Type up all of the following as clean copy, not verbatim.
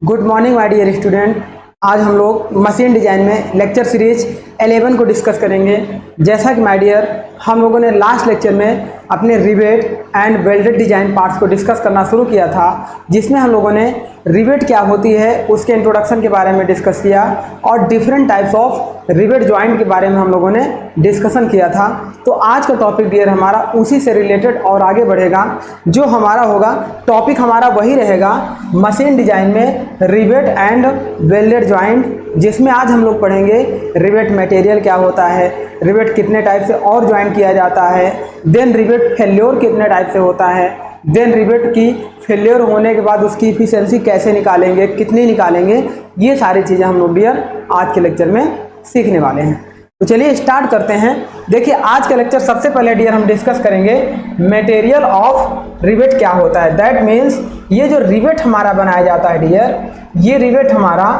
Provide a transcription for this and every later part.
Good morning my dear student. आज हम लोग मशीन डिज़ाइन में लेक्चर सीरीज 11 को डिस्कस करेंगे। जैसा कि माय डियर हम लोगों ने लास्ट लेक्चर में अपने rivet and welded design parts को डिस्कस करना शुरू किया था, जिसमें हम लोगों ने रिवेट क्या होती है उसके इंट्रोडक्शन के बारे में डिस्कस किया और different types of rivet joint के बारे में हम लोगों ने डिस्कशन किया था। तो आज का टॉपिक डियर हमारा उसी से रिलेटेड और आगे बढ़ेगा। जो हमारा होगा टॉपिक हमारा वही रहेगा, मशीन डिज़ाइन में रिवेट एंड वेल्डेड जॉइंट, जिसमें आज हम लोग पढ़ेंगे रिवेट मटेरियल क्या होता है, रिवेट कितने टाइप से और ज्वाइन किया जाता है, देन रिवेट फेल्योर कितने टाइप से होता है, देन रिवेट की फेल्योर होने के बाद उसकी इफिशिएंसी कैसे निकालेंगे, कितनी निकालेंगे, ये सारी चीज़ें हम लोग डियर आज के लेक्चर में सीखने वाले हैं। तो चलिए स्टार्ट करते हैं। देखिए आज का लेक्चर सबसे पहले डियर हम डिस्कस करेंगे मटेरियल ऑफ रिवेट क्या होता है। दैट मीन्स ये जो रिवेट हमारा बनाया जाता है डियर, ये रिवेट हमारा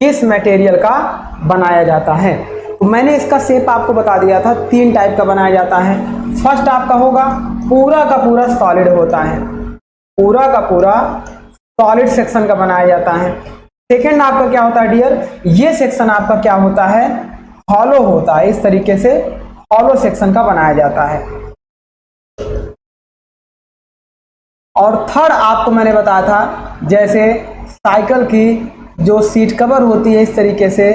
किस मटेरियल का बनाया जाता है। तो मैंने इसका शेप आपको बता दिया था, 3 टाइप का बनाया जाता है। फर्स्ट आपका होगा पूरा का पूरा सॉलिड होता है, पूरा का पूरा सॉलिड सेक्शन का बनाया जाता है। सेकेंड आपका क्या होता है डियर, ये सेक्शन आपका क्या होता है, हॉलो होता है। इस तरीके से हॉलो सेक्शन का बनाया जाता है। और थर्ड आपको मैंने बताया था, जैसे साइकिल की जो सीट कवर होती है इस तरीके से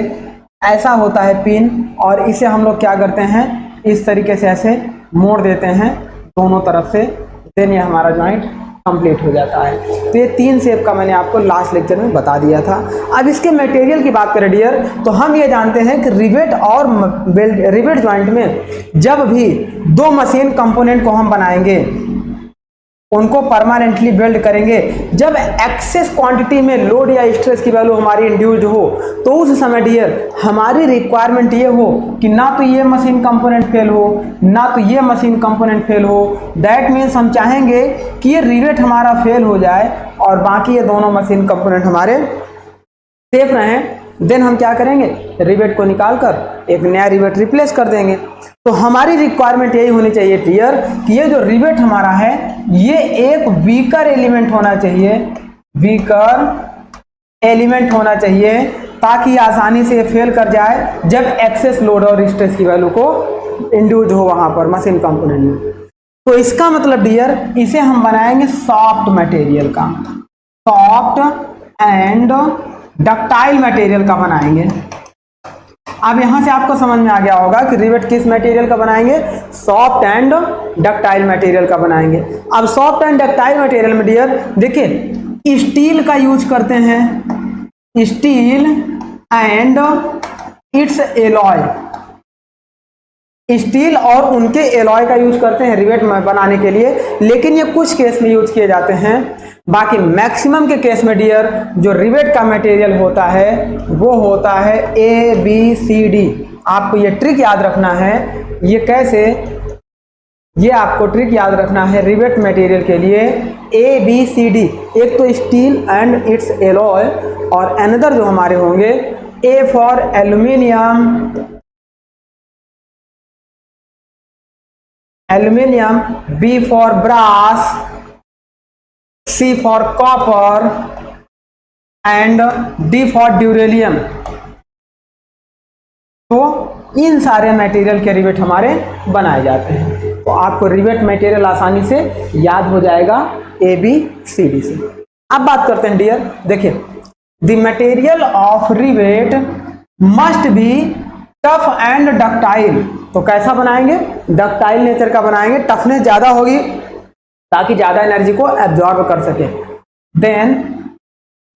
ऐसा होता है पिन, और इसे हम लोग क्या करते हैं, इस तरीके से ऐसे मोड़ देते हैं दोनों तरफ से, देन ये हमारा जॉइंट कंप्लीट हो जाता है। तो ये 3 शेप का मैंने आपको लास्ट लेक्चर में बता दिया था। अब इसके मटेरियल की बात करें डियर, तो हम ये जानते हैं कि रिवेट और रिवेट जॉइंट में जब भी 2 मशीन कंपोनेंट को हम बनाएंगे, उनको परमानेंटली बिल्ड करेंगे, जब एक्सेस क्वांटिटी में लोड या स्ट्रेस की वैल्यू हमारी इंड्यूस्ड हो, तो उस समय डियर हमारी रिक्वायरमेंट ये हो कि ना तो ये मशीन कंपोनेंट फेल हो, ना तो ये मशीन कंपोनेंट फेल हो। दैट मीन्स हम चाहेंगे कि ये रिवेट हमारा फेल हो जाए और बाकी ये दोनों मशीन कंपोनेंट हमारे सेफ रहें। देन हम क्या करेंगे, रिवेट को निकाल कर एक नया रिवेट रिप्लेस कर देंगे। तो हमारी रिक्वायरमेंट यही होनी चाहिए डियर कि ये जो रिवेट हमारा है ये एक वीकर एलिमेंट होना चाहिए, वीकर एलिमेंट होना चाहिए, ताकि आसानी से ये फेल कर जाए जब एक्सेस लोड और स्ट्रेस की वैल्यू को इंड्यूस हो वहां पर मशीन कंपोनेंट में। तो इसका मतलब डियर इसे हम बनाएंगे सॉफ्ट मटेरियल का, सॉफ्ट एंड डक्टाइल मटेरियल का बनाएंगे। अब यहां से आपको समझ में आ गया होगा कि रिवेट किस मटेरियल का बनाएंगे, सॉफ्ट एंड डक्टाइल मटेरियल का बनाएंगे। अब सॉफ्ट एंड डक्टाइल मटेरियल में डियर देखिए स्टील का यूज करते हैं, steel and it's alloy, steel और उनके एलॉय का यूज करते हैं रिवेट बनाने के लिए, लेकिन ये कुछ केस में यूज किए जाते हैं। बाकी मैक्सिमम के केस में डियर जो रिवेट का मटेरियल होता है वो होता है ABCD। आपको ये ट्रिक याद रखना है, ये कैसे, ये आपको ट्रिक याद रखना है रिवेट मटेरियल के लिए ABCD। एक तो स्टील एंड इट्स एलॉय, और अनदर जो हमारे होंगे A for aluminium, aluminium, B for brass, C for copper and D for duralumin. तो इन सारे मटेरियल के रिवेट हमारे बनाए जाते हैं। तो आपको रिवेट मटेरियल आसानी से याद हो जाएगा ABCD से। अब बात करते हैं डियर, देखिए the material of rivet must be tough and ductile. तो कैसा बनाएंगे, डक्टाइल नेचर का बनाएंगे, टफनेस ज्यादा होगी ताकि ज्यादा एनर्जी को एब्जॉर्ब कर सके। Then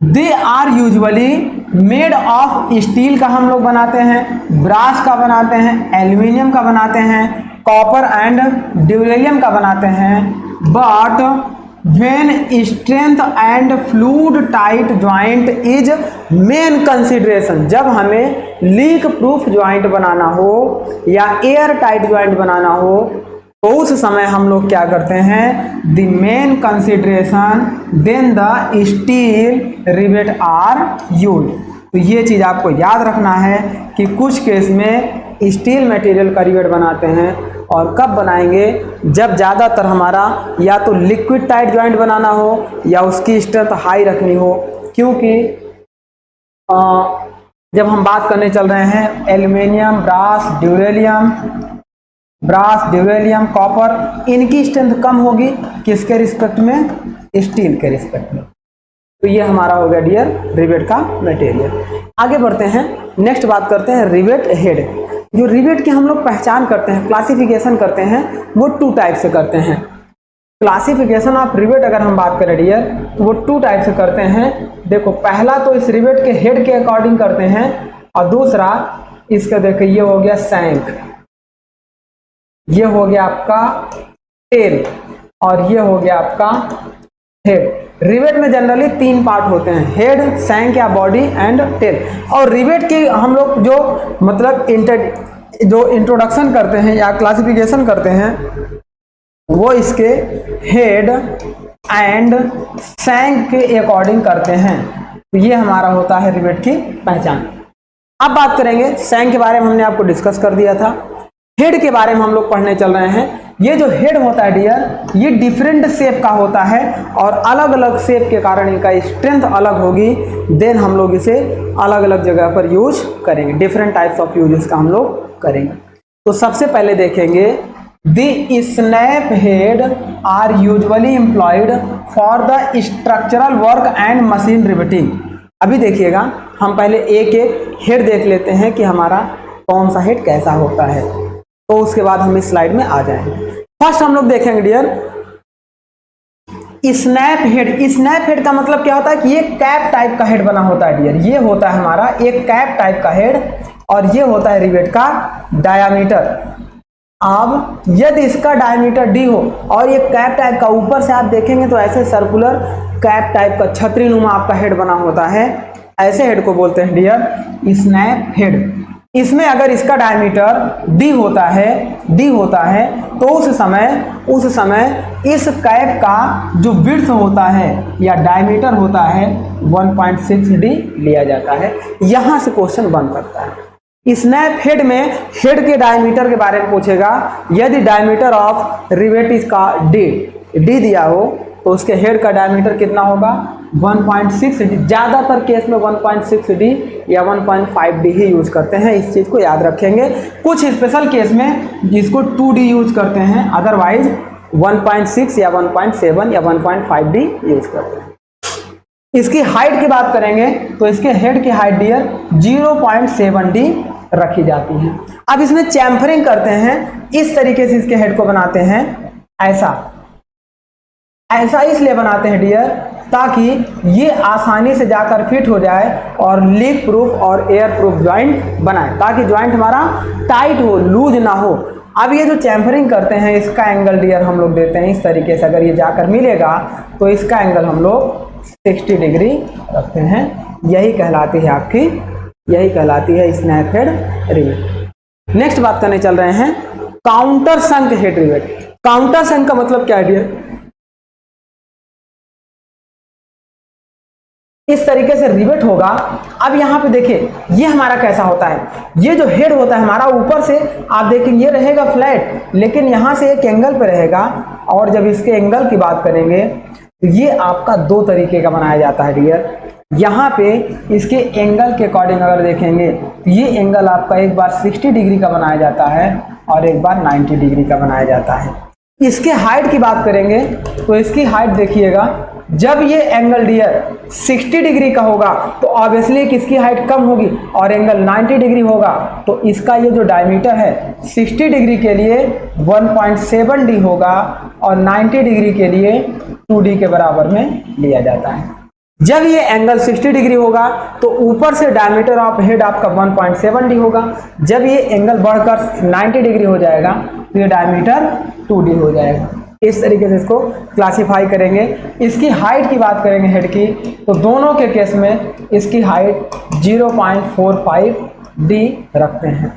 they are usually made of steel का हम लोग बनाते हैं, ब्रास का बनाते हैं, एल्यूमिनियम का बनाते हैं, कॉपर एंड ड्यूरेलियम का बनाते हैं। But when strength and fluid tight joint is main consideration, जब हमें लीक प्रूफ ज्वाइंट बनाना हो या एयर टाइट ज्वाइंट बनाना हो, तो उस समय हम लोग क्या करते हैं, the main consideration then the steel rivet are use. तो ये चीज आपको याद रखना है कि कुछ केस में स्टील मटेरियल का रिवेट बनाते हैं, और कब बनाएंगे, जब ज़्यादातर हमारा या तो लिक्विड टाइट ज्वाइंट बनाना हो या उसकी स्ट्रेंथ हाई रखनी हो, क्योंकि जब हम बात करने चल रहे हैं एल्युमिनियम, ब्रास, ड्यूरेलियम, कॉपर, इनकी स्ट्रेंथ कम होगी किसके रिस्पेक्ट में? स्टील के रिस्पेक्ट में। तो ये हमारा हो गया डियर रिवेट का मटेरियल। आगे बढ़ते हैं, नेक्स्ट बात करते हैं रिवेट हेड। जो रिवेट की हम लोग पहचान करते हैं, क्लासिफिकेशन करते हैं, वो 2 टाइप से करते हैं। क्लासिफिकेशन ऑफ रिवेट अगर हम बात करें डियर, तो वो 2 टाइप से करते हैं। देखो, पहला तो इस रिवेट के हेड के अकॉर्डिंग करते हैं, और दूसरा इसका देखो ये हो गया शैंक, ये हो गया आपका टेल, और ये हो गया आपका हेड। रिवेट में जनरली 3 पार्ट होते हैं, हेड, शैंक या बॉडी एंड टेल। और रिवेट की हम लोग जो मतलब जो इंट्रोडक्शन करते हैं या क्लासिफिकेशन करते हैं, वो इसके हेड एंड शैंक के अकॉर्डिंग करते हैं। तो ये हमारा होता है रिवेट की पहचान। अब बात करेंगे शैंक के बारे में, हमने आपको डिस्कस कर दिया था। हेड के बारे में हम लोग पढ़ने चल रहे हैं। ये जो हेड होता है डियर, ये डिफरेंट शेप का होता है, और अलग अलग शेप के कारण इनका स्ट्रेंथ अलग होगी। देन हम लोग इसे अलग अलग जगह पर यूज करेंगे, डिफरेंट टाइप्स ऑफ यूजेस का हम लोग करेंगे। तो सबसे पहले देखेंगे, the snap head are usually employed for the structural work and machine riveting. अभी देखिएगा, हम पहले एक एक हेड देख लेते हैं कि हमारा कौन सा हेड कैसा होता है, तो उसके बाद हम इस स्लाइड में आ जाएंगे। फर्स्ट हम लोग देखेंगे dear snap head. Snap head का मतलब क्या होता है कि ये कैप टाइप का हेड बना होता है डियर। ये होता है हमारा एक कैप टाइप का हेड, और ये होता है रिवेट का डायामीटर। अब यदि इसका डायमीटर d हो और ये कैप टाइप का, ऊपर से आप देखेंगे तो ऐसे सर्कुलर कैप टाइप का छतरी नुमा आपका हेड बना होता है, ऐसे हेड को बोलते हैं डियर स्नैप हेड। इसमें अगर इसका डायमीटर d होता है तो उस समय इस कैप का जो विड्थ होता है या डायमीटर होता है 1.6d लिया जाता है। यहां से क्वेश्चन बन सकता है। स्नैप हेड में हेड के डायमीटर के बारे में पूछेगा। यदि डायमीटर ऑफ रिवेट इसका d दिया हो तो उसके हेड का डायमीटर कितना होगा? 1.6d। ज्यादातर केस में 1.6d या 1.5d ही यूज करते हैं, इस चीज को याद रखेंगे। कुछ स्पेशल केस में जिसको 2d यूज करते हैं, अदरवाइज 1.6 या 1.7 या 1.5d यूज करते हैं। इसकी हाइट की बात करेंगे तो इसके हेड की हाइट डियर 0.7d रखी जाती है। अब इसमें चैम्फरिंग करते हैं, इस तरीके से इसके हेड को बनाते हैं। ऐसा इसलिए बनाते हैं डियर ताकि ये आसानी से जाकर फिट हो जाए और लीक प्रूफ और एयर प्रूफ ज्वाइंट बनाए, ताकि ज्वाइंट हमारा टाइट हो, लूज ना हो। अब ये जो चैम्फरिंग करते हैं, इसका एंगल डियर हम लोग देते हैं इस तरीके से। अगर ये जाकर मिलेगा तो इसका एंगल हम लोग 60 डिग्री रखते हैं। यही कहलाती है स्नैप हेड रिवेट। नेक्स्ट बात करने चल रहे हैं काउंटर संक हेड रिवेट। काउंटर संक का मतलब क्या है डियर? इस तरीके से रिवेट होगा। अब यहाँ पे देखिए, ये हमारा कैसा होता है, ये जो हेड होता है हमारा, ऊपर से आप देखेंगे ये रहेगा फ्लैट, लेकिन यहाँ से एक एंगल पे रहेगा। और जब इसके एंगल की बात करेंगे तो ये आपका 2 तरीके का बनाया जाता है डियर। यहाँ पे इसके एंगल के अकॉर्डिंग अगर देखेंगे तो ये एंगल आपका एक बार 60 डिग्री का बनाया जाता है और एक बार 90 डिग्री का बनाया जाता है। इसके हाइट की बात करेंगे तो इसकी हाइट देखिएगा, जब ये एंगल डियर 60 डिग्री का होगा तो ऑब्वियसली किसकी हाइट कम होगी, और एंगल 90 डिग्री होगा तो इसका ये जो डायमीटर है 60 डिग्री के लिए 1.7d होगा और 90 डिग्री के लिए 2d के बराबर में लिया जाता है। जब ये एंगल 60 डिग्री होगा तो ऊपर से डायमीटर ऑफ हेड आपका 1.7d होगा। जब ये एंगल बढ़कर 90 डिग्री हो जाएगा तो ये डायमीटर 2d हो जाएगा। इस तरीके से इसको क्लासिफाई करेंगे। इसकी हाइट की बात करेंगे हेड की, तो दोनों के केस में इसकी हाइट 0.45d रखते हैं।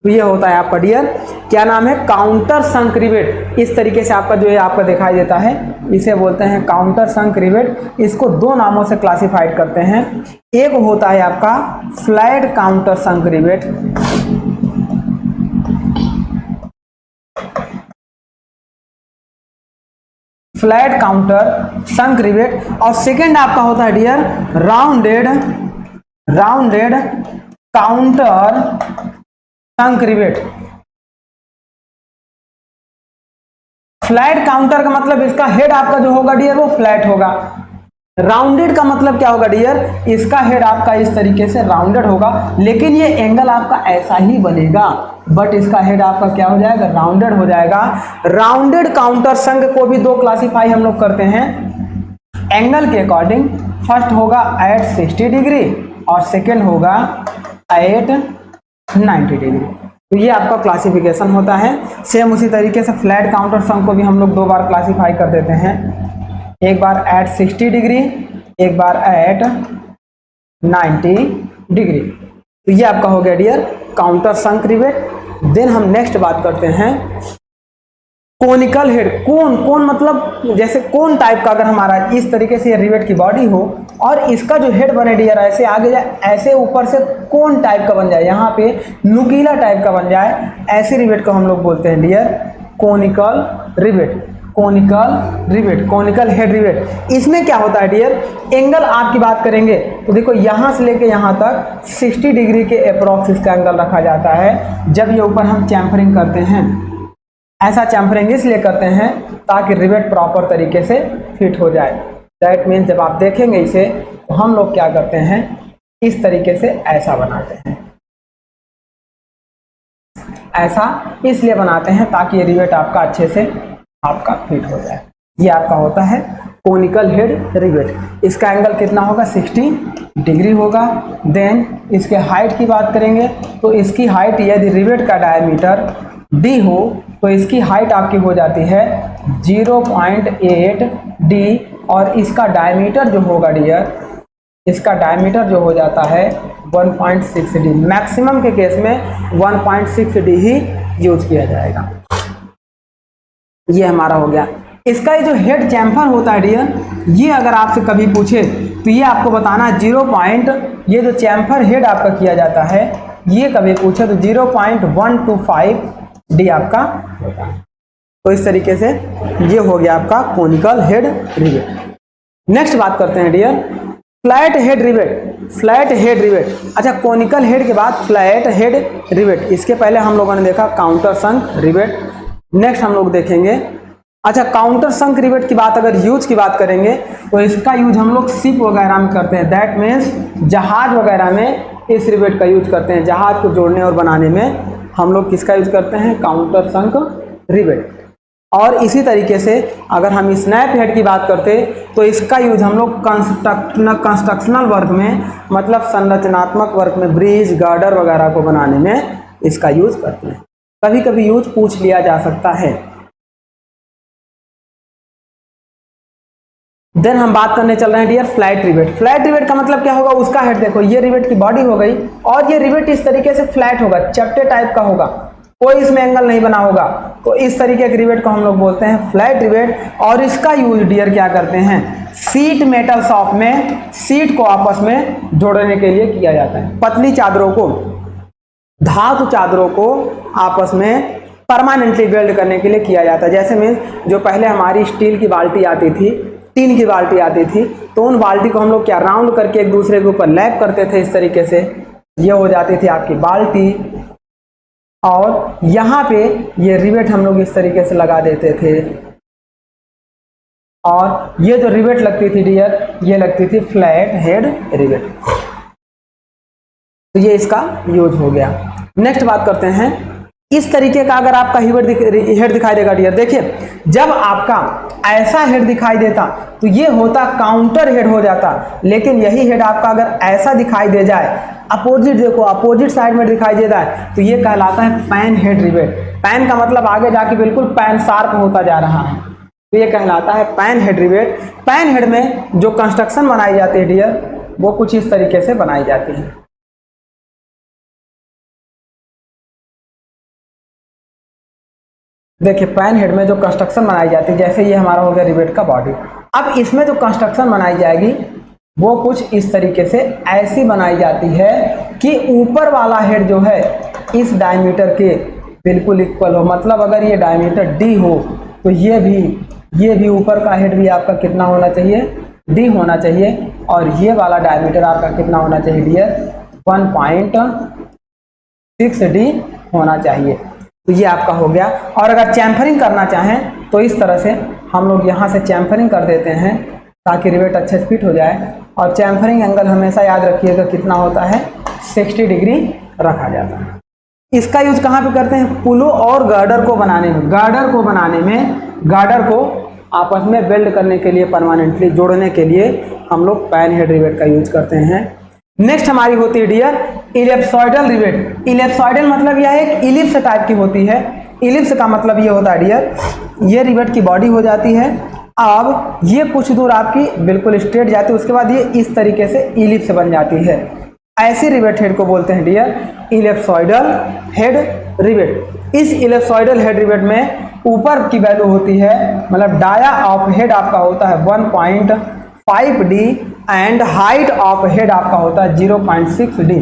तो ये होता है आपका डियर, क्या नाम है? काउंटर संक रिवेट। इस तरीके से आपका जो है आपका दिखाई देता है, इसे बोलते हैं काउंटर संक रिवेट। इसको 2 नामों से क्लासिफाइड करते हैं। एक होता है आपका फ्लैट काउंटर संक रिवेट, फ्लैट काउंटर संक रिवेट, और सेकेंड आपका होता है डियर राउंडेड राउंडेड काउंटर संक रिवेट। फ्लैट काउंटर का मतलब इसका हेड आपका जो होगा डियर वो फ्लैट होगा। राउंडेड का मतलब क्या होगा डियर, इसका हेड आपका इस तरीके से राउंडेड होगा, लेकिन ये एंगल आपका ऐसा ही बनेगा, बट इसका हेड आपका क्या हो जाएगा, राउंडेड हो जाएगा। राउंडेड काउंटर संघ को भी दो क्लासीफाई हम लोग करते हैं एंगल के अकॉर्डिंग। फर्स्ट होगा एट 60 डिग्री और सेकेंड होगा एट 90 डिग्री। तो ये आपका क्लासिफिकेशन होता है। सेम उसी तरीके से फ्लैट काउंटर संघ को भी हम लोग दो बार क्लासीफाई कर देते हैं, एक बार एट 60 डिग्री, एक बार एट 90 डिग्री। तो ये आपका हो गया डियर काउंटर संक रिवेट। देन हम नेक्स्ट बात करते हैं कोनिकल हेड। कोन मतलब जैसे कोन टाइप का अगर हमारा इस तरीके से ये रिवेट की बॉडी हो और इसका जो हेड बने डियर ऐसे आगे जाए, ऐसे ऊपर से कोन टाइप का बन जाए, यहाँ पे नुकीला टाइप का बन जाए, ऐसे रिवेट को हम लोग बोलते हैं dear conical rivet. Conical rivet, conical head rivet. इसमें क्या होता है डियर, एंगल आपकी बात करेंगे तो देखो यहाँ से लेके यहाँ तक 60 डिग्री के अप्रॉक्स इसका एंगल रखा जाता है जब ये ऊपर हम चैम्फरिंग करते हैं। ऐसा चैम्फरिंग इसलिए करते हैं ताकि रिवेट प्रॉपर तरीके से फिट हो जाए। दैट मीन्स जब आप देखेंगे इसे तो हम लोग क्या करते हैं, इस तरीके से ऐसा बनाते हैं। ऐसा इसलिए बनाते हैं ताकि ये रिवेट आपका अच्छे से आपका फिट हो जाए। ये आपका होता है कोनिकल हेड रिवेट। इसका एंगल कितना होगा, 60 डिग्री होगा। देन इसके हाइट की बात करेंगे तो इसकी हाइट यदि रिवेट का डायमीटर d हो तो इसकी हाइट आपकी हो जाती है 0.8 d और इसका डायमीटर जो होगा डियर, इसका डायमीटर जो हो जाता है 1.6 d। मैक्सिमम के केस में 1.6 d ही यूज किया जाएगा। ये हमारा हो गया। इसका ये जो हेड चैम्फर होता है डियर, ये अगर आपसे कभी पूछे तो ये आपको बताना 0. ये जो चैम्फर हेड आपका किया जाता है ये कभी पूछे तो 0.125 डी आपका होता है। तो इस तरीके से ये हो गया आपका कोनिकल हेड रिवेट। नेक्स्ट बात करते हैं dear flat head rivet. Flat head rivet, अच्छा कोनिकल हेड के बाद फ्लैट हेड रिवेट। इसके पहले हम लोगों ने देखा काउंटर संक रिवेट। नेक्स्ट हम लोग देखेंगे, अच्छा काउंटर संक रिवेट की बात अगर यूज की बात करेंगे तो इसका यूज हम लोग शिप वगैरह में करते हैं। दैट मीन्स जहाज वगैरह में इस रिवेट का यूज करते हैं। जहाज को जोड़ने और बनाने में हम लोग किसका यूज करते हैं, काउंटर संक रिवेट। और इसी तरीके से अगर हम स्नैप हेड की बात करते तो इसका यूज हम लोग कंस्ट्रक्शनल वर्क में, मतलब संरचनात्मक वर्क में, ब्रिज गार्डर वगैरह को बनाने में इसका यूज करते हैं। कभी कभी यूज पूछ लिया जा सकता है। देन हम बात करने चल रहे हैं dear flat rivet. Flat rivet का मतलब क्या होगा, उसका हेड देखो, ये रिवेट की बॉडी हो गई और ये रिवेट इस तरीके से फ्लैट होगा, चपटे टाइप का होगा, कोई इसमें एंगल नहीं बना होगा। तो इस तरीके के रिवेट को हम लोग बोलते हैं फ्लैट रिवेट। और इसका यूज डियर क्या करते हैं, सीट मेटल शॉप में सीट को आपस में जोड़ने के लिए किया जाता है। पतली चादरों को, धातु चादरों को आपस में परमानेंटली वेल्ड करने के लिए किया जाता है। जैसे में जो पहले हमारी स्टील की बाल्टी आती थी, टीन की बाल्टी आती थी, तो उन बाल्टी को हम लोग क्या राउंड करके एक दूसरे के ऊपर लैप करते थे इस तरीके से, ये हो जाती थी आपकी बाल्टी। और यहाँ पे ये रिवेट हम लोग इस तरीके से लगा देते थे। और ये जो रिवेट लगती थी डियर, ये लगती थी फ्लैट हेड रिवेट। तो ये इसका यूज हो गया। नेक्स्ट बात करते हैं, इस तरीके का अगर आपका हेड दिखाई देगा डियर, देखिए जब आपका ऐसा हेड दिखाई देता तो ये होता काउंटर हेड हो जाता। लेकिन यही हेड आपका अगर ऐसा दिखाई दे जाए, अपोजिट देखो, अपोजिट साइड में दिखाई दे जाए, तो ये कहलाता है पैन हेड रिवेट। पैन का मतलब आगे जाके बिल्कुल पैन शार्प होता जा रहा है, तो ये कहलाता है pan head rivet. Pan head में जो कंस्ट्रक्शन बनाई जाती है डियर, वो कुछ इस तरीके से बनाई जाती है। देखिए पैन हेड में जो कंस्ट्रक्शन बनाई जाती है, जैसे ये हमारा हो गया रिवेट का बॉडी। अब इसमें जो कंस्ट्रक्शन बनाई जाएगी वो कुछ इस तरीके से ऐसी बनाई जाती है कि ऊपर वाला हेड जो है इस डायमीटर के बिल्कुल इक्वल हो। मतलब अगर ये डायमीटर d हो तो ये भी ऊपर का हेड भी आपका कितना होना चाहिए, डी होना चाहिए और ये वाला डायमीटर आपका कितना होना चाहिए डियर 1.6 डी होना चाहिए। तो ये आपका हो गया। और अगर चैम्फरिंग करना चाहें तो इस तरह से हम लोग यहाँ से चैम्फरिंग कर देते हैं ताकि रिवेट अच्छे से फिट हो जाए। और चैम्फरिंग एंगल हमेशा याद रखिएगा कितना होता है 60 डिग्री रखा जाता है। इसका यूज कहाँ पे करते हैं? पुलो और गर्डर को बनाने में। गर्डर को आपस में वेल्ड करने के लिए, परमानेंटली जोड़ने के लिए हम लोग पैन हेड रिवेट का यूज करते हैं। नेक्स्ट हमारी होती है डियर इलिप्सॉइडल रिवेट। इलिप्सॉइडल मतलब यह एक इलिप्स टाइप की होती है। इलिप्स का मतलब ये होता है डियर, ये रिवेट की बॉडी हो जाती है। अब ये कुछ दूर आपकी बिल्कुल स्ट्रेट जाती है, उसके बाद ये इस तरीके से इलिप्स बन जाती है। ऐसे रिवेट हेड को बोलते हैं डियर इलिप्सॉइडल हेड रिवेट। इस इलिप्सॉइडल हेड रिवेट में ऊपर की वैल्यू होती है, मतलब डाया ऑफ हेड आपका होता है 1.5 D and height of head आपका होता है 0.6 डी।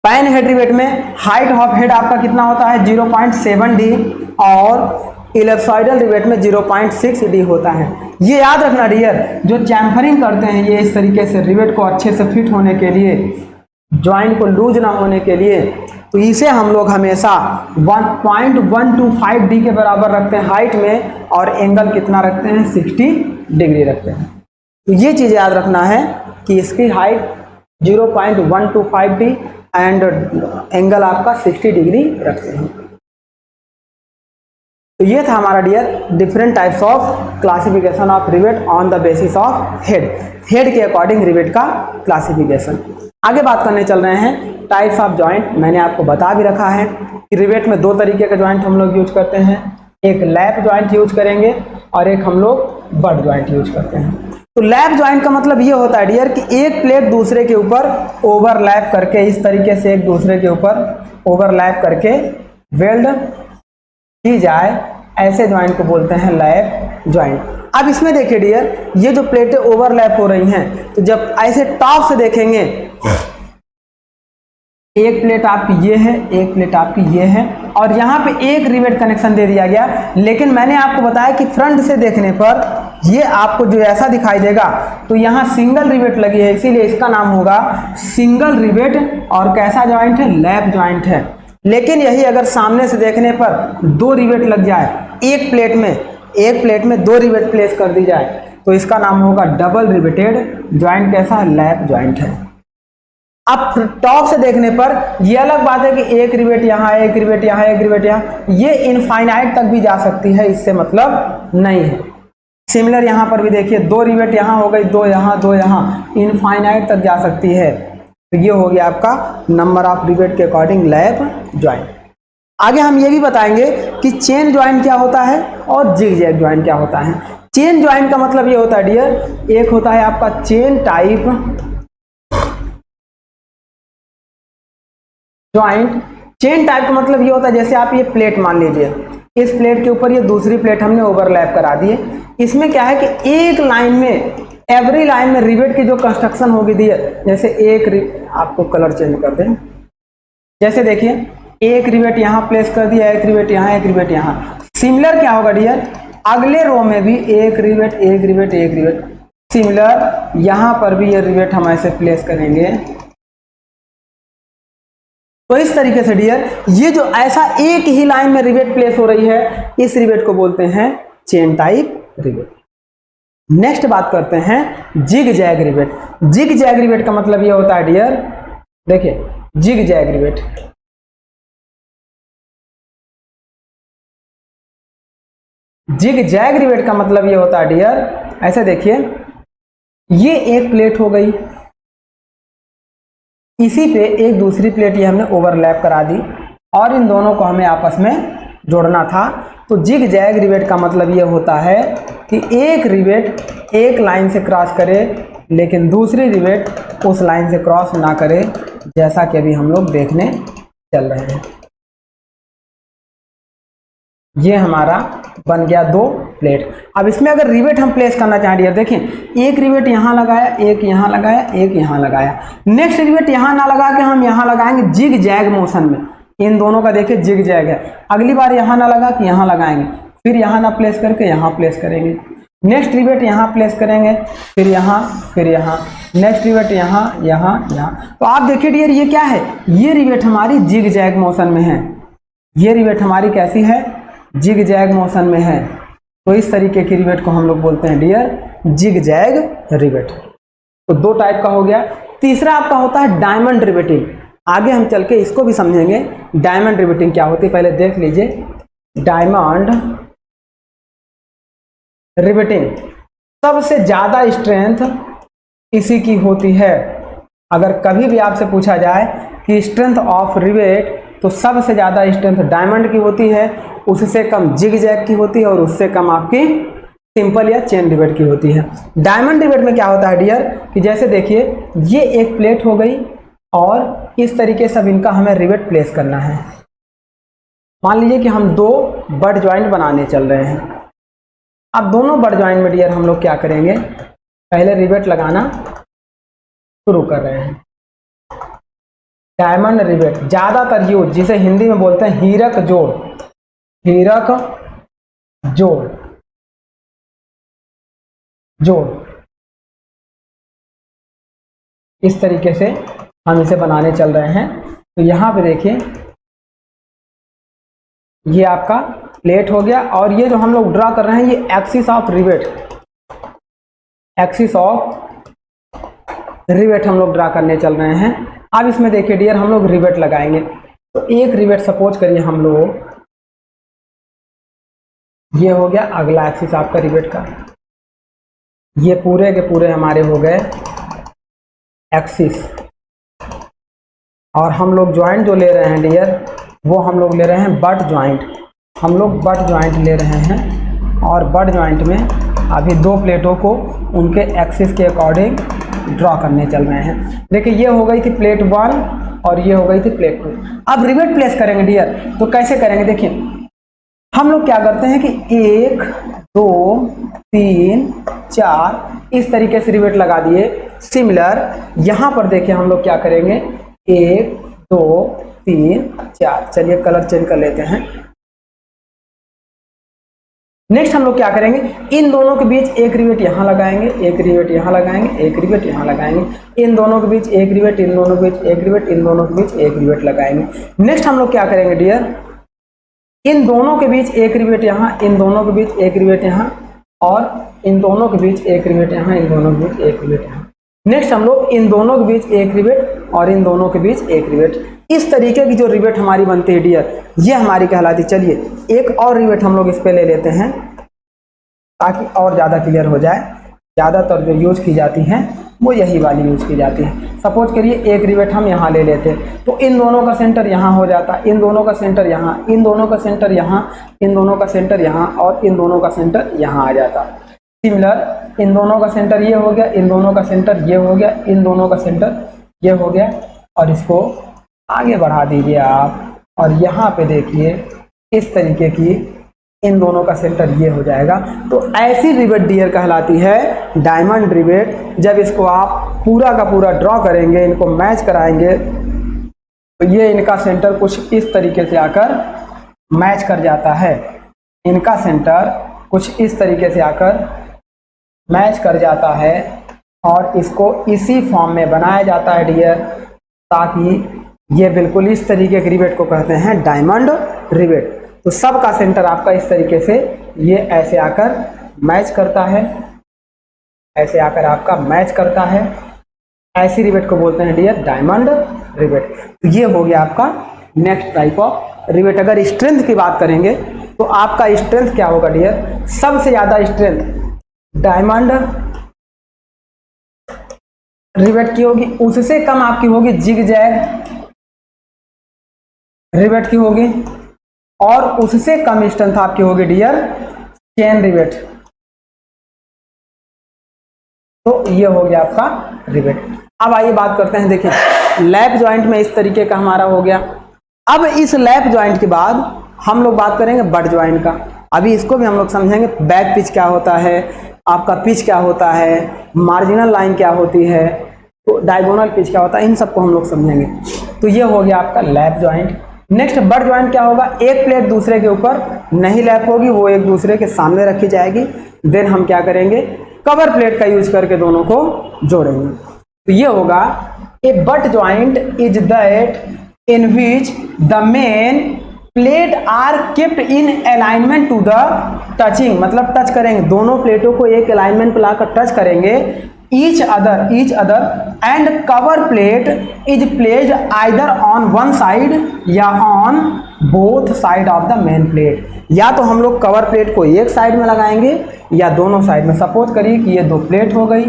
पैन हेड रिवेट में हाइट ऑफ हेड आपका कितना होता है 0.7 डी और इलिप्सॉइडल रिवेट में 0.6 डी होता है। ये याद रखना डियर, जो चैम्फरिंग करते हैं ये इस तरीके से रिवेट को अच्छे से फिट होने के लिए, जॉइंट को लूज ना होने के लिए, तो इसे हम लोग हमेशा 1.125 डी के बराबर रखते हैं हाइट में और एंगल कितना रखते हैं 60 डिग्री रखते हैं। तो ये चीज़ याद रखना है कि इसकी हाइट 0.125 डी एंड एंगल आपका 60 डिग्री रखते हैं। तो ये था हमारा dear different types of classification of rivet on the basis of head के अकॉर्डिंग रिवेट का क्लासिफिकेशन। आगे बात करने चल रहे हैं टाइप्स ऑफ जॉइंट। मैंने आपको बता भी रखा है कि रिवेट में दो तरीके के जॉइंट हम लोग यूज करते हैं, एक लैप जॉइंट यूज करेंगे और एक हम लोग बट जॉइंट यूज करते हैं। तो लैप जॉइंट का मतलब ये होता है डियर कि एक प्लेट दूसरे के ऊपर ओवरलैप करके, इस तरीके से एक दूसरे के ऊपर ओवरलैप करके वेल्ड की जाए, ऐसे जॉइंट को बोलते हैं लैप जॉइंट। अब इसमें देखिए डियर, ये जो प्लेटें ओवरलैप हो रही हैं, तो जब ऐसे टॉप से देखेंगे, एक प्लेट आपकी ये है, एक प्लेट आपकी ये है और यहाँ पे एक रिवेट कनेक्शन दे दिया गया। लेकिन मैंने आपको बताया कि फ्रंट से देखने पर ये आपको जो ऐसा दिखाई देगा, तो यहाँ सिंगल रिवेट लगी है, इसीलिए इसका नाम होगा सिंगल रिवेट। और कैसा जॉइंट है? लैप जॉइंट है। लेकिन यही अगर सामने से देखने पर दो रिवेट लग जाए, एक प्लेट में दो रिवेट प्लेस कर दी जाए, तो इसका नाम होगा डबल रिवेटेड जॉइंट। कैसा? लैप जॉइंट है। अब टॉप से देखने पर ये अलग बात है कि एक रिवेट यहाँ, एक रिवेट यहाँ, एक रिवेट यहाँ, ये इनफाइनाइट तक भी जा सकती है, इससे मतलब नहीं है। सिमिलर यहाँ पर भी देखिए, दो रिवेट यहाँ हो गई, दो यहाँ, दो यहाँ, इनफाइनाइट तक जा सकती है। तो ये हो गया आपका नंबर ऑफ रिवेट के अकॉर्डिंग लैप जॉइंट। आगे हम ये भी बताएंगे कि चेन जॉइंट क्या होता है और जिग जैग जॉइंट क्या होता है। चेन जॉइंट का मतलब ये होता है डियर, एक होता है आपका chain type joint. Chain type का मतलब ये होता है, जैसे आप ये प्लेट मान लीजिए, इस प्लेट के ऊपर ये दूसरी प्लेट हमने ओवरलैप करा दी है। इसमें क्या है कि एक लाइन में, एवरी लाइन में रिवेट की जो कंस्ट्रक्शन होगी दी है, जैसे एक आपको कलर चेंज कर दें, जैसे देखिए एक रिवेट यहाँ प्लेस कर दिया, एक रिवेट यहाँ, एक रिवेट यहाँ। सिमिलर क्या होगा डियर, अगले रो में भी एक रिवेट, एक रिवेट, एक रिवेट। सिमिलर यहाँ पर भी ये रिवेट हम ऐसे प्लेस करेंगे। तो इस तरीके से डियर, ये जो ऐसा एक ही लाइन में रिवेट प्लेस हो रही है, इस रिवेट को बोलते हैं चेन टाइप रिवेट। नेक्स्ट बात करते हैं zigzag rivet. Zigzag rivet का मतलब ये होता है डियर, देखिए zigzag rivet, zigzag rivet का मतलब ये होता है डियर, ऐसे देखिए ये एक प्लेट हो गई, इसी पे एक दूसरी प्लेट ये हमने ओवरलैप करा दी और इन दोनों को हमें आपस में जोड़ना था। तो जिग जैग रिवेट का मतलब ये होता है कि एक रिवेट एक लाइन से क्रॉस करे लेकिन दूसरी रिवेट उस लाइन से क्रॉस ना करे, जैसा कि अभी हम लोग देखने चल रहे हैं। ये हमारा बन गया दो प्लेट। अब इसमें अगर रिवेट हम प्लेस करना चाह रही है, देखिए एक रिवेट यहाँ लगाया, एक यहाँ लगाया, एक यहाँ लगाया। नेक्स्ट रिवेट यहाँ ना लगा के हम यहाँ लगाएंगे जिग जैग मोशन में, इन दोनों का देखिए जिग जैग है। अगली बार यहाँ ना लगा कि यहाँ लगाएंगे, फिर यहाँ ना प्लेस करके यहाँ प्लेस करेंगे। नेक्स्ट रिवेट यहाँ प्लेस करेंगे, फिर यहाँ, फिर यहाँ, नेक्स्ट रिवेट यहाँ, यहाँ, यहाँ। तो आप देखिए डियर ये क्या है, ये रिवेट हमारी जिग जैग मोशन में है, ये रिवेट हमारी कैसी है, जिग जैग मोशन में है। तो इस तरीके की रिवेट को हम लोग बोलते हैं डियर जिग जैग रिवेट। तो दो टाइप का हो गया। तीसरा आपका होता है डायमंड रिवेटिंग। आगे हम चल के इसको भी समझेंगे डायमंड रिवेटिंग क्या होती है। पहले देख लीजिए डायमंड रिवेटिंग, सबसे ज्यादा स्ट्रेंथ इसी की होती है। अगर कभी भी आपसे पूछा जाए कि स्ट्रेंथ ऑफ रिवेट, तो सबसे ज्यादा स्ट्रेंथ डायमंड की होती है, उससे कम जिग जैग की होती है और उससे कम आपकी सिंपल या चेन रिवेट की होती है। डायमंड रिवेट में क्या होता है डियर कि जैसे देखिए ये एक प्लेट हो गई और इस तरीके से अब इनका हमें रिवेट प्लेस करना है। मान लीजिए कि हम दो बट ज्वाइंट बनाने चल रहे हैं। अब दोनों बट ज्वाइंट में डियर हम लोग क्या करेंगे, पहले रिवेट लगाना शुरू कर रहे हैं। डायमंड रिवेट ज्यादातर यूज, जिसे हिंदी में बोलते हैं हीरक जोड़, हीरक जोड़, जोड़, इस तरीके से हम इसे बनाने चल रहे हैं। तो यहां पे देखिए ये आपका प्लेट हो गया और ये जो हम लोग ड्रा कर रहे हैं ये axis of rivet, axis of rivet हम लोग ड्रा करने चल रहे हैं। अब इसमें देखिए डियर हम लोग रिवेट लगाएंगे। तो एक रिवेट सपोज करिए हम लोग, ये हो गया अगला एक्सिस आपका रिवेट का, ये पूरे के पूरे हमारे हो गए एक्सिस। और हम लोग ज्वाइंट जो ले रहे हैं डियर वो हम लोग ले रहे हैं बट ज्वाइंट, हम लोग बट ज्वाइंट ले रहे हैं। और बट ज्वाइंट में अभी दो प्लेटों को उनके एक्सिस के अकॉर्डिंग ड्रॉ करने चल रहे हैं। देखिए ये हो गई थी प्लेट 1 और ये हो गई थी प्लेट 2। अब रिवेट प्लेस करेंगे डियर, तो कैसे करेंगे देखिए हम लोग क्या करते हैं कि 1 2 3 4 इस तरीके से रिवेट लगा दिए। सिमिलर यहाँ पर देखिए हम लोग क्या करेंगे 1 2 3 4। चलिए कलर चेंज कर लेते हैं। नेक्स्ट हम लोग क्या करेंगे, इन दोनों के बीच एक रिवेट यहाँ लगाएंगे, एक रिवेट यहाँ लगाएंगे, एक रिवेट यहाँ लगाएंगे, इन दोनों के बीच एक रिवेट, इन दोनों के बीच एक रिवेट, इन दोनों के बीच एक रिवेट लगाएंगे। नेक्स्ट हम लोग क्या करेंगे डियर, इन दोनों के बीच एक रिवेट यहाँ, इन दोनों के बीच एक रिवेट यहाँ और इन दोनों के बीच एक रिवेट यहाँ, इन दोनों के बीच एक रिवेट यहाँ। नेक्स्ट हम लोग इन दोनों के बीच एक रिवेट और इन दोनों के बीच एक रिवेट। इस तरीके की जो रिवेट हमारी बनती है डियर ये हमारी कहलाती। चलिए एक और रिवेट हम लोग इस पे ले लेते हैं ताकि और ज़्यादा क्लियर हो जाए। ज़्यादातर जो यूज की जाती हैं वो यही वाली यूज की जाती है। सपोज करिए एक रिवेट हम यहाँ ले लेते तो इन दोनों का सेंटर यहाँ हो जाता, इन दोनों का सेंटर यहाँ, इन दोनों का सेंटर यहाँ, इन दोनों का सेंटर यहाँ और इन दोनों का सेंटर यहाँ आ जाता। सिमिलर इन दोनों का सेंटर ये हो गया, इन दोनों का सेंटर ये हो गया, इन दोनों का सेंटर ये हो गया और इसको आगे बढ़ा दीजिए आप और यहाँ पे देखिए इस तरीके की इन दोनों का सेंटर ये हो जाएगा। तो ऐसी रिवेट डियर कहलाती है डायमंड रिवेट। जब इसको आप पूरा का पूरा ड्रॉ करेंगे, इनको मैच कराएंगे तो ये इनका सेंटर कुछ इस तरीके से आकर मैच कर जाता है। इनका सेंटर कुछ इस तरीके से आकर मैच कर जाता है और इसको इसी फॉर्म में बनाया जाता है डियर, ताकि ये बिल्कुल इस तरीके के रिवेट को कहते हैं डायमंड रिवेट। तो सबका सेंटर आपका इस तरीके से ये ऐसे आकर मैच करता है, ऐसे आकर आपका मैच करता है। ऐसी रिवेट को बोलते हैं डियर डायमंड रिवेट। तो ये हो गया आपका नेक्स्ट टाइप ऑफ रिवेट। अगर स्ट्रेंथ की बात करेंगे तो आपका स्ट्रेंथ क्या होगा डियर, सबसे ज्यादा स्ट्रेंथ डायमंड रिवेट की होगी, उससे कम आपकी होगी जिग जैग रिवेट की होगी और उससे कम स्ट्रेंथ आपकी होगी डियर चेन रिवेट। तो ये हो गया आपका रिवेट। अब आइए बात करते हैं, देखिए लैप जॉइंट में इस तरीके का हमारा हो गया। अब इस लैप जॉइंट के बाद हम लोग बात करेंगे बट जॉइंट का। अभी इसको भी हम लोग समझेंगे, बैक पिच क्या होता है, आपका पिच क्या होता है, मार्जिनल लाइन क्या होती है, तो डायगोनल पिच क्या होता है, इन सबको हम लोग समझेंगे। तो ये हो गया आपका lap joint. Next butt joint क्या होगा, एक प्लेट दूसरे के ऊपर नहीं लैप होगी, वो एक दूसरे के सामने रखी जाएगी। देन हम क्या करेंगे, कवर प्लेट का यूज करके दोनों को जोड़ेंगे। तो ये होगा a butt joint is that in which the main plate are kept in alignment to the touching, मतलब टच करेंगे, दोनों प्लेटों को एक अलाइनमेंट पर लाकर टच करेंगे each other and cover plate is placed either on one side या on both side of the main plate। या तो हम लोग कवर प्लेट को एक साइड में लगाएंगे या दोनों साइड में। सपोज करिए कि ये दो प्लेट हो गई,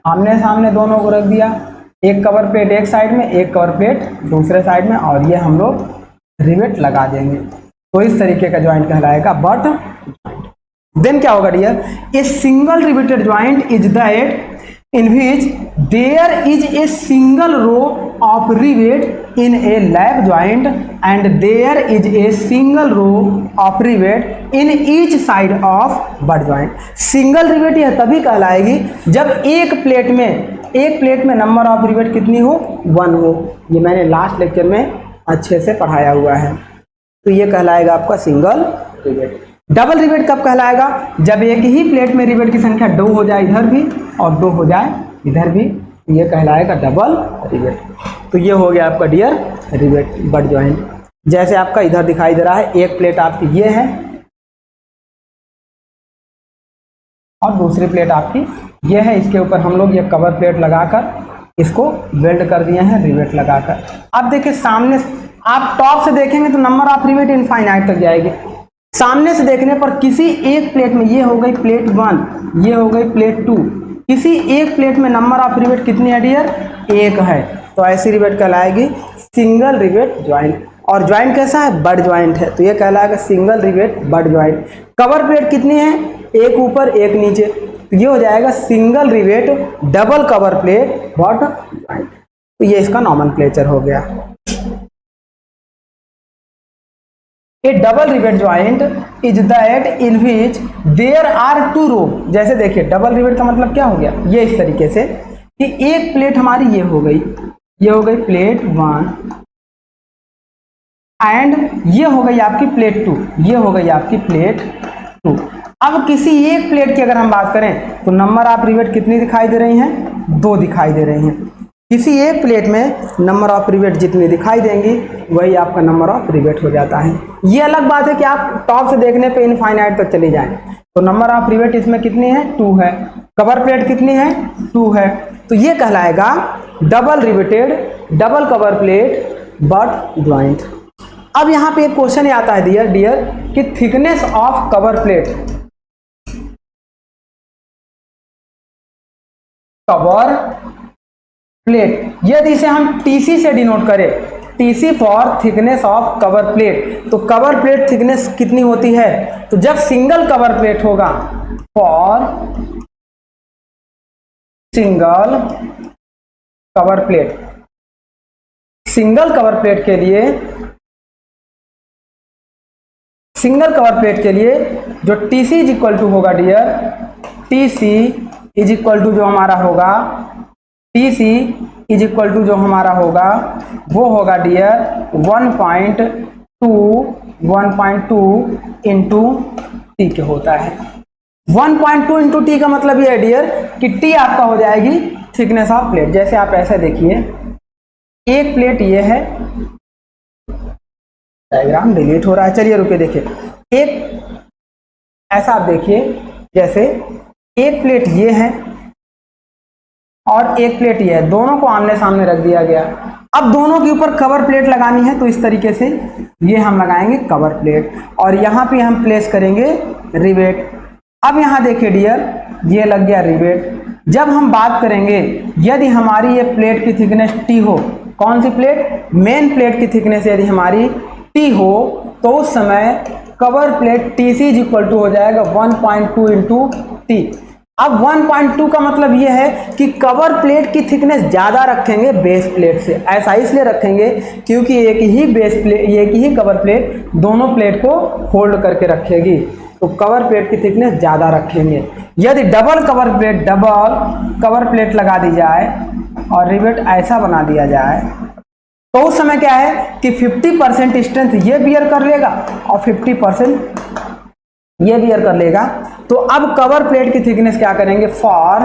आमने सामने दोनों को रख दिया, एक कवर प्लेट एक साइड में, एक कवर प्लेट दूसरे साइड में, और ये हम लोग रिवेट लगा देंगे। तो इस तरीके का ज्वाइंट कहलाएगा बट ज्वाइंट। देन क्या होगा dear, a single riveted joint is that in which there is a single row of rivet in a lap joint and there is a single row of rivet in each side of butt joint। Single rivet यह तभी कहलाएगी जब एक plate में number of rivet कितनी हो, 1 हो। ये मैंने लास्ट लेक्चर में अच्छे से पढ़ाया हुआ है। तो ये कहलाएगा आपका सिंगल रिवेट। डबल रिवेट कब कहलाएगा, जब एक ही प्लेट में रिवेट की संख्या 2 हो जाए इधर भी और 2 हो जाए इधर भी, ये कहलाएगा डबल रिवेट। तो ये हो गया आपका डियर रिवेट बट ज्वाइंट। जैसे आपका इधर दिखाई दे रहा है, एक प्लेट आपकी ये है और दूसरी प्लेट आपकी ये है, इसके ऊपर हम लोग ये कवर प्लेट लगाकर इसको वेल्ड कर दिए हैं रिवेट लगाकर। अब देखिए सामने आप टॉप से देखेंगे तो नंबर ऑफ रिवेट इनफाइनाइट तक जाएगी। सामने से देखने पर किसी एक प्लेट में, ये हो गई प्लेट 1, ये हो गई प्लेट 2, किसी एक प्लेट में नंबर ऑफ रिवेट कितनी है डियर, 1 है। तो ऐसी रिवेट कहलाएगी सिंगल रिवेट ज्वाइंट। और ज्वाइंट कैसा है, बट ज्वाइंट है, तो ये कहलाएगा single rivet but joint. Cover plate कितनी है, एक ऊपर एक नीचे, तो ये हो जाएगा single rivet double cover plate butt joint. तो ये इसका नॉमेनक्लेचर हो गया। A double rivet joint is that in which there are 2 row. जैसे देखिए डबल रिवेट का मतलब क्या हो गया, ये इस तरीके से कि एक प्लेट हमारी ये हो गई प्लेट 1 एंड ये हो गई आपकी प्लेट 2, ये हो गई आपकी प्लेट 2। अब किसी एक प्लेट की अगर हम बात करें तो नंबर ऑफ रिवेट कितनी दिखाई दे रही हैं, 2 दिखाई दे रही हैं। किसी एक प्लेट में नंबर ऑफ रिवेट जितनी दिखाई देंगी वही आपका नंबर ऑफ रिवेट हो जाता है। ये अलग बात है कि आप टॉप से देखने पे इनफाइनाइट तक चले जाएं, तो नंबर ऑफ रिवेट इसमें कितनी है, 2 है। कवर प्लेट कितनी है, 2 है। तो ये कहलाएगा double riveted double cover plate butt joint. अब यहाँ पे एक क्वेश्चन आता है डियर कि thickness of cover plate, cover plate, यदि इसे हम टीसी से डिनोट करें, TC for thickness of cover plate, तो कवर प्लेट थिकनेस कितनी होती है, तो जब सिंगल कवर प्लेट होगा, for single cover plate, single cover plate के लिए, सिंगल कवर प्लेट के लिए जो टीसी इज इक्वल टू होगा dear, TC is equal to जो हमारा होगा, टीसी इज इक्वल टू जो हमारा होगा वो होगा डियर 1.2 इंटू टी के होता है। 1.2 इंटू टी का मतलब ये है डियर कि टी आपका हो जाएगी थिकनेस ऑफ प्लेट। जैसे आप ऐसे देखिए, एक प्लेट ये है, डायग्राम डिलीट हो रहा है, चलिए रुके देखिए, एक ऐसा आप देखिए, जैसे एक प्लेट ये है और एक प्लेट ये है, दोनों को आमने सामने रख दिया गया। अब दोनों के ऊपर कवर प्लेट लगानी है, तो इस तरीके से ये हम लगाएंगे कवर प्लेट और यहाँ पे हम प्लेस करेंगे रिवेट। अब यहाँ देखिए डियर, ये लग गया रिवेट। जब हम बात करेंगे यदि हमारी ये प्लेट की थिकनेस टी हो, कौन सी प्लेट, मेन प्लेट की थिकनेस यदि हमारी टी हो, तो उस समय cover plate t c is equal to हो जाएगा 1.2 इंटू टी। अब 1.2 का मतलब ये है कि कवर प्लेट की थिकनेस ज़्यादा रखेंगे बेस प्लेट से। ऐसा इसलिए रखेंगे क्योंकि एक ही कवर प्लेट दोनों प्लेट को होल्ड करके रखेगी, तो कवर प्लेट की थिकनेस ज़्यादा रखेंगे। यदि डबल कवर प्लेट लगा दी जाए और रिवेट ऐसा बना दिया जाए, तो उस समय क्या है कि 50% स्ट्रेंथ ये बियर कर लेगा और 50% ये बियर कर लेगा। तो अब कवर प्लेट की थिकनेस क्या करेंगे, for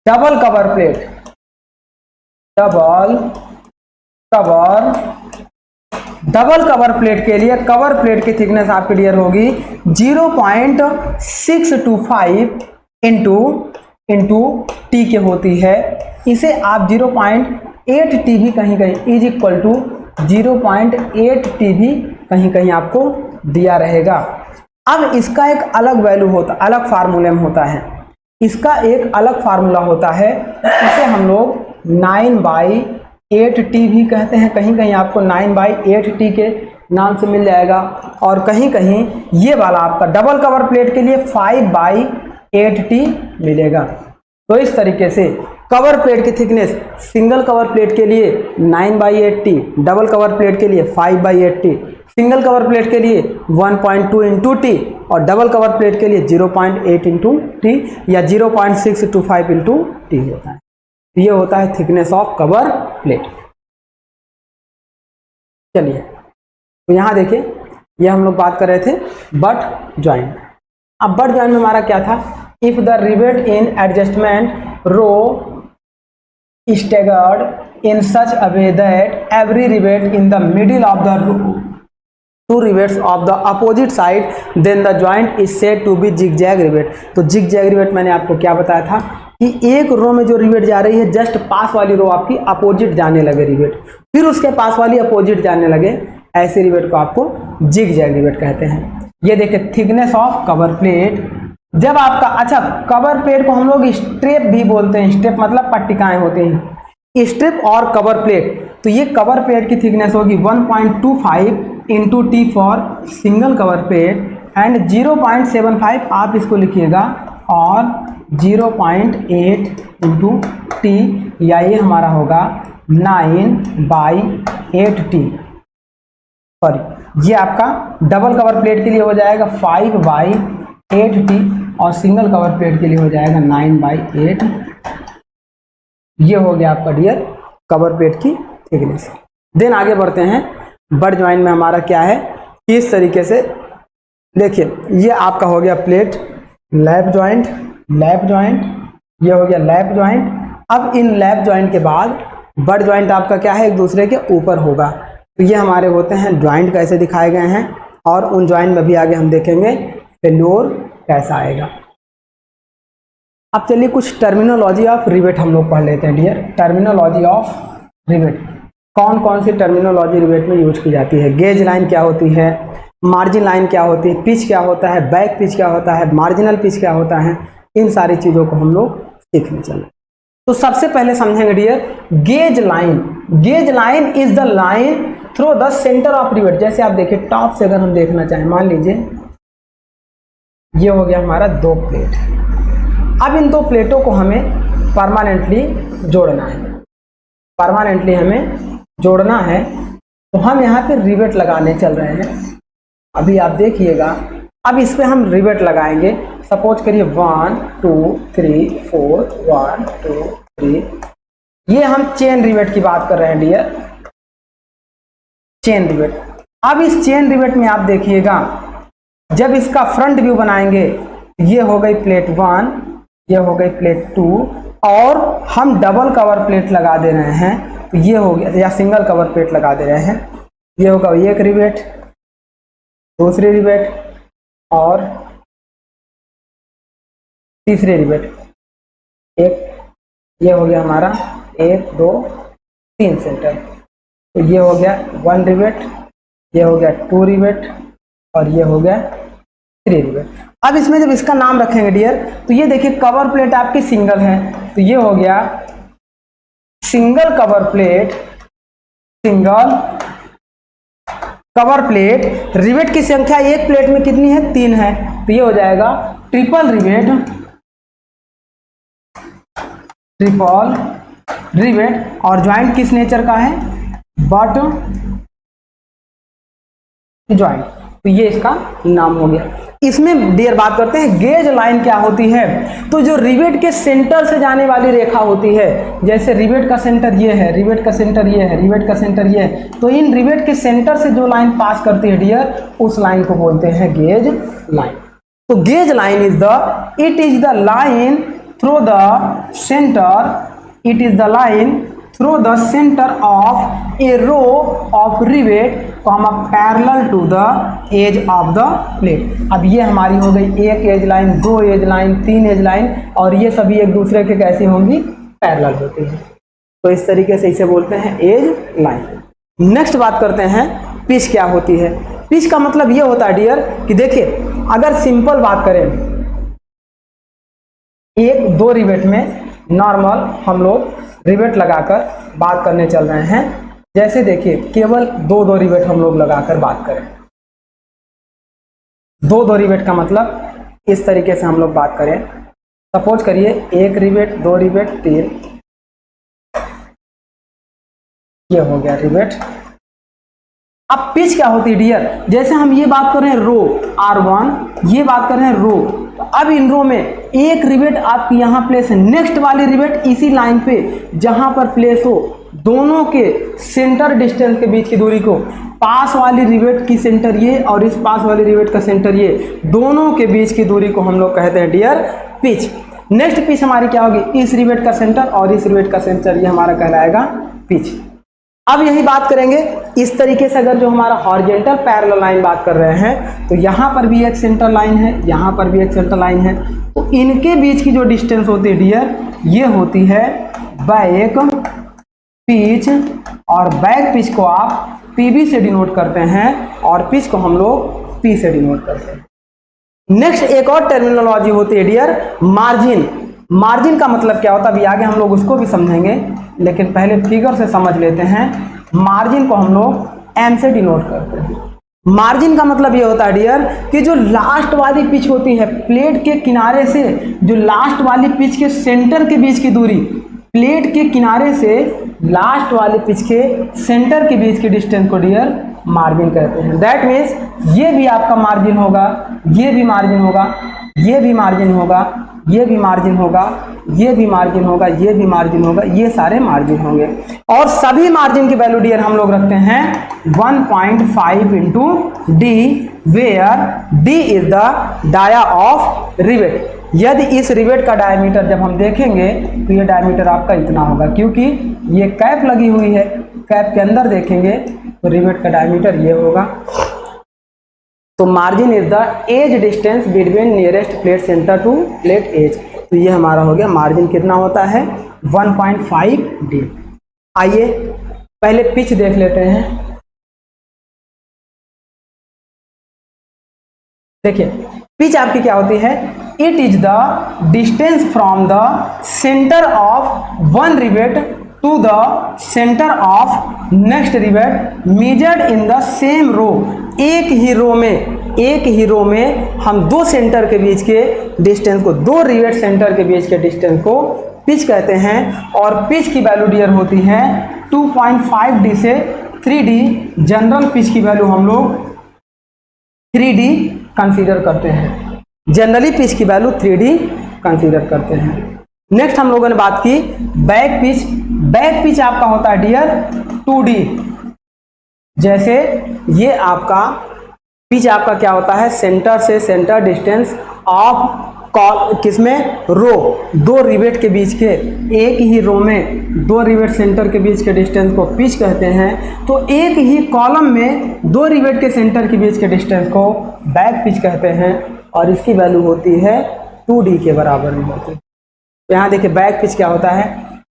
double cover plate, double cover plate के लिए कवर प्लेट की थिकनेस आपकी डियर होगी 0.625 इंटू टी के होती है। इसे आप 0.8 टी भी कहीं कहीं इज इक्वल टू 0.8 टी भी कहीं कहीं आपको दिया रहेगा। अब इसका एक अलग वैल्यू होता, अलग फार्मूले में होता है, इसका एक अलग फार्मूला होता है, इसे हम लोग 9/8 भी कहते हैं, कहीं कहीं आपको 9/8 के नाम से मिल जाएगा, और कहीं कहीं ये वाला आपका डबल कवर प्लेट के लिए 5/8 मिलेगा। तो इस तरीके से कवर प्लेट की थिकनेस सिंगल कवर प्लेट के लिए 9/8, डबल कवर प्लेट के लिए 5/8, सिंगल कवर प्लेट के लिए 1.2 इंटू टी, और डबल कवर प्लेट के लिए 0.8 इंटू टी या 0.625 इंटू टी होता है। ये होता है थिकनेस ऑफ कवर प्लेट। चलिए तो यहां देखिए, ये हम लोग बात कर रहे थे बट ज्वाइंट। अब बट ज्वाइंट में हमारा क्या था, if the rivet in adjustment row staggered in such a way that every rivet in the middle of the two rivets of the opposite side, then the joint is said to be zigzag rivet। तो zigzag rivet मैंने आपको क्या बताया था कि एक रो में जो रिवेट जा रही है, जस्ट पास वाली रो आपकी अपोजिट जाने लगे रिवेट, फिर उसके पास वाली अपोजिट जाने लगे, ऐसे रिवेट को आपको zigzag रिवेट कहते हैं। ये देखिए थिकनेस ऑफ कवर प्लेट, जब आपका, अच्छा कवर प्लेट को हम लोग स्ट्रेप भी बोलते हैं, स्ट्रेप मतलब पट्टिकाएं होते हैं, स्ट्रिप और कवर प्लेट। तो ये कवर प्लेट की थिकनेस होगी 1.25 into T for single cover plate and 0.75 आप इसको लिखिएगा, और 0.8 इंटू टी, या ये हमारा होगा 9/8 टी। सॉरी, ये आपका डबल कवर प्लेट के लिए हो जाएगा 5/8 टी, और सिंगल कवर प्लेट के लिए हो जाएगा 9/8। ये हो गया आपका डियर कवर प्लेट की थिकनेस। देन आगे बढ़ते हैं, बट ज्वाइंट में हमारा क्या है, इस तरीके से देखिए, ये आपका हो गया प्लेट लैप ज्वाइंट, ये हो गया लैप ज्वाइंट। अब इन लैप ज्वाइंट के बाद बट ज्वाइंट आपका क्या है, एक दूसरे के ऊपर होगा। तो ये हमारे होते हैं ज्वाइंट कैसे दिखाए गए हैं, और उन ज्वाइंट में भी आगे हम देखेंगे फेल्योर कैसा आएगा। अब चलिए कुछ टर्मिनोलॉजी ऑफ रिवेट हम लोग पढ़ लेते हैं डियर। टर्मिनोलॉजी ऑफ रिवेट, कौन कौन सी टर्मिनोलॉजी रिवेट में यूज की जाती है। गेज लाइन क्या होती है, मार्जिन लाइन क्या होती है, पिच क्या होता है, बैक पिच क्या होता है, मार्जिनल पिच क्या होता है, इन सारी चीज़ों को हम लोग सीखने चले। तो सबसे पहले समझेंगे dear gauge line. Gauge line is the line through the centre of rivet. जैसे आप देखिए टॉप से अगर हम देखना चाहें, मान लीजिए ये हो गया हमारा 2 प्लेट। अब इन 2 प्लेटों को हमें परमानेंटली जोड़ना है, परमानेंटली हमें जोड़ना है। तो हम यहाँ पे रिवेट लगाने चल रहे हैं। अभी आप देखिएगा, अब इस पे हम रिवेट लगाएंगे। सपोज करिए 1 2 3 4 1 2 3। ये हम चेन रिवेट की बात कर रहे हैं डियर, चेन रिवेट। अब इस चेन रिवेट में आप देखिएगा, जब इसका फ्रंट व्यू बनाएंगे, ये हो गई प्लेट 1, ये हो गई प्लेट 2, और हम डबल कवर प्लेट लगा दे रहे हैं। तो ये हो गया, या सिंगल कवर प्लेट लगा दे रहे हैं। ये होगा एक रिवेट, दूसरी रिवेट, और तीसरी रिवेट। एक, ये हो गया हमारा 1 2 3 सेंटर। तो ये हो गया 1 रिवेट, ये हो गया 2 रिवेट, और ये हो गया 3 रिवेट। अब इसमें जब इसका नाम रखेंगे डियर, तो ये देखिए कवर प्लेट आपकी सिंगल है, तो ये हो गया single cover plate, single cover plate. Rivet की संख्या एक प्लेट में कितनी है, 3 है, तो ये हो जाएगा ट्रिपल रिवेट, ट्रिपल रिवेट। और ज्वाइंट किस नेचर का है, बट ज्वाइंट। तो ये इसका नाम हो गया। इसमें डियर बात करते हैं गेज लाइन क्या होती है। तो जो रिवेट के सेंटर से जाने वाली रेखा होती है, जैसे रिवेट का सेंटर ये है, रिवेट का सेंटर ये है, रिवेट का सेंटर ये है, तो इन रिवेट के सेंटर से जो लाइन पास करती है डियर, उस लाइन को बोलते हैं गेज लाइन। तो gauge line is the line through the centre, it is the line through the centre of a row of rivet comma parallel to the edge of the plate. अब ये हमारी हो गई एक एज लाइन, दो edge line, तीन edge line, और ये सभी एक दूसरे के कैसी होंगी, पैरेलल होती है। तो इस तरीके से इसे बोलते हैं एज लाइन। नेक्स्ट बात करते हैं पिच क्या होती है। पिच का मतलब ये होता है डियर कि देखिए, अगर सिंपल बात करें, एक दो रिवेट में नॉर्मल हम लोग रिवेट लगाकर बात करने चल रहे हैं। जैसे देखिए, केवल दो रिवेट हम लोग लगाकर बात करें, दो रिवेट का मतलब इस तरीके से हम लोग बात करें। सपोज करिए एक रिवेट, दो रिवेट, तीन, ये हो गया रिवेट। अब पिच क्या होती है डियर, जैसे हम ये बात कर रहे हैं रो R1, ये बात कर रहे हैं रो, तो अब इन रो में एक रिवेट आपकी यहाँ प्लेस है, नेक्स्ट वाली रिवेट इसी लाइन पे जहां पर प्लेस हो, दोनों के सेंटर डिस्टेंस के बीच की दूरी को, पास वाली रिवेट की सेंटर ये और इस पास वाली रिवेट का सेंटर ये, दोनों के बीच की दूरी को हम लोग कहते हैं डियर पिच। नेक्स्ट पिच हमारी क्या होगी, इस रिवेट का सेंटर और इस रिवेट का सेंटर, ये हमारा कहलाएगा पिच। अब यही बात करेंगे इस तरीके से, अगर जो हमारा हॉरिजॉन्टल पैरेलल लाइन बात कर रहे हैं, तो यहाँ पर भी एक सेंटर लाइन है, यहाँ पर भी एक सेंटर लाइन है, तो इनके बीच की जो डिस्टेंस होती है डियर, ये होती है बैक पिच, और बैक पिच को आप पीबी से डिनोट करते हैं और पिच को हम लोग पी से डिनोट करते हैं। नेक्स्ट एक और टर्मिनोलॉजी होती है डियर मार्जिन। मार्जिन का मतलब क्या होता है, अभी आगे हम लोग उसको भी समझेंगे, लेकिन पहले फिगर से समझ लेते हैं। मार्जिन को हम लोग एम से डिनोट करते हैं। मार्जिन का मतलब ये होता है डियर कि जो लास्ट वाली पिच होती है, प्लेट के किनारे से जो लास्ट वाली पिच के सेंटर के बीच की दूरी, प्लेट के किनारे से लास्ट वाले पिच के सेंटर के बीच की डिस्टेंस को डियर मार्जिन कहते हैं। दैट मीन्स ये भी आपका मार्जिन होगा, ये भी मार्जिन होगा, ये भी मार्जिन होगा, ये भी मार्जिन होगा, ये भी मार्जिन होगा, ये भी मार्जिन होगा, ये सारे मार्जिन होंगे। और सभी मार्जिन की वैल्यू डियर हम लोग रखते हैं 1.5 into d, where d is the dia of rivet. यदि इस रिवेट का डायमीटर जब हम देखेंगे तो ये डायमीटर आपका इतना होगा, क्योंकि ये कैप लगी हुई है, कैप के अंदर देखेंगे तो रिवेट का डायमीटर ये होगा। तो margin is the edge distance between nearest plate centre to plate edge. तो ये हमारा हो गया मार्जिन कितना होता है 1.5 डी। आइए पहले पिच देख लेते हैं। देखिए पिच आपकी क्या होती है, it is the distance from the centre of one rivet to the centre of next rivet measured in the same row. एक ही रो में हम दो सेंटर के बीच के डिस्टेंस को, दो रिवेट सेंटर के बीच के डिस्टेंस को पिच कहते हैं। और पिच की वैल्यू डियर होती है 2.5 डी से 3 डी। जनरल पिच की वैल्यू हम लोग 3 डी कंसीडर करते हैं, जनरली पिच की वैल्यू 3 डी कंसीडर करते हैं। नेक्स्ट हम लोगों ने बात की बैक पिच। बैक पिच आपका होता है डियर 2D। जैसे ये आपका पिच आपका क्या होता है, सेंटर से सेंटर डिस्टेंस ऑफ किसमें, रो, दो रिवेट के बीच के, एक ही रो में दो रिवेट सेंटर के बीच के डिस्टेंस को पिच कहते हैं। तो एक ही कॉलम में दो रिवेट के सेंटर के बीच के डिस्टेंस को बैक पिच कहते हैं, और इसकी वैल्यू होती है 2D के बराबर में होती है। यहाँ देखिए बैक पिच क्या होता है,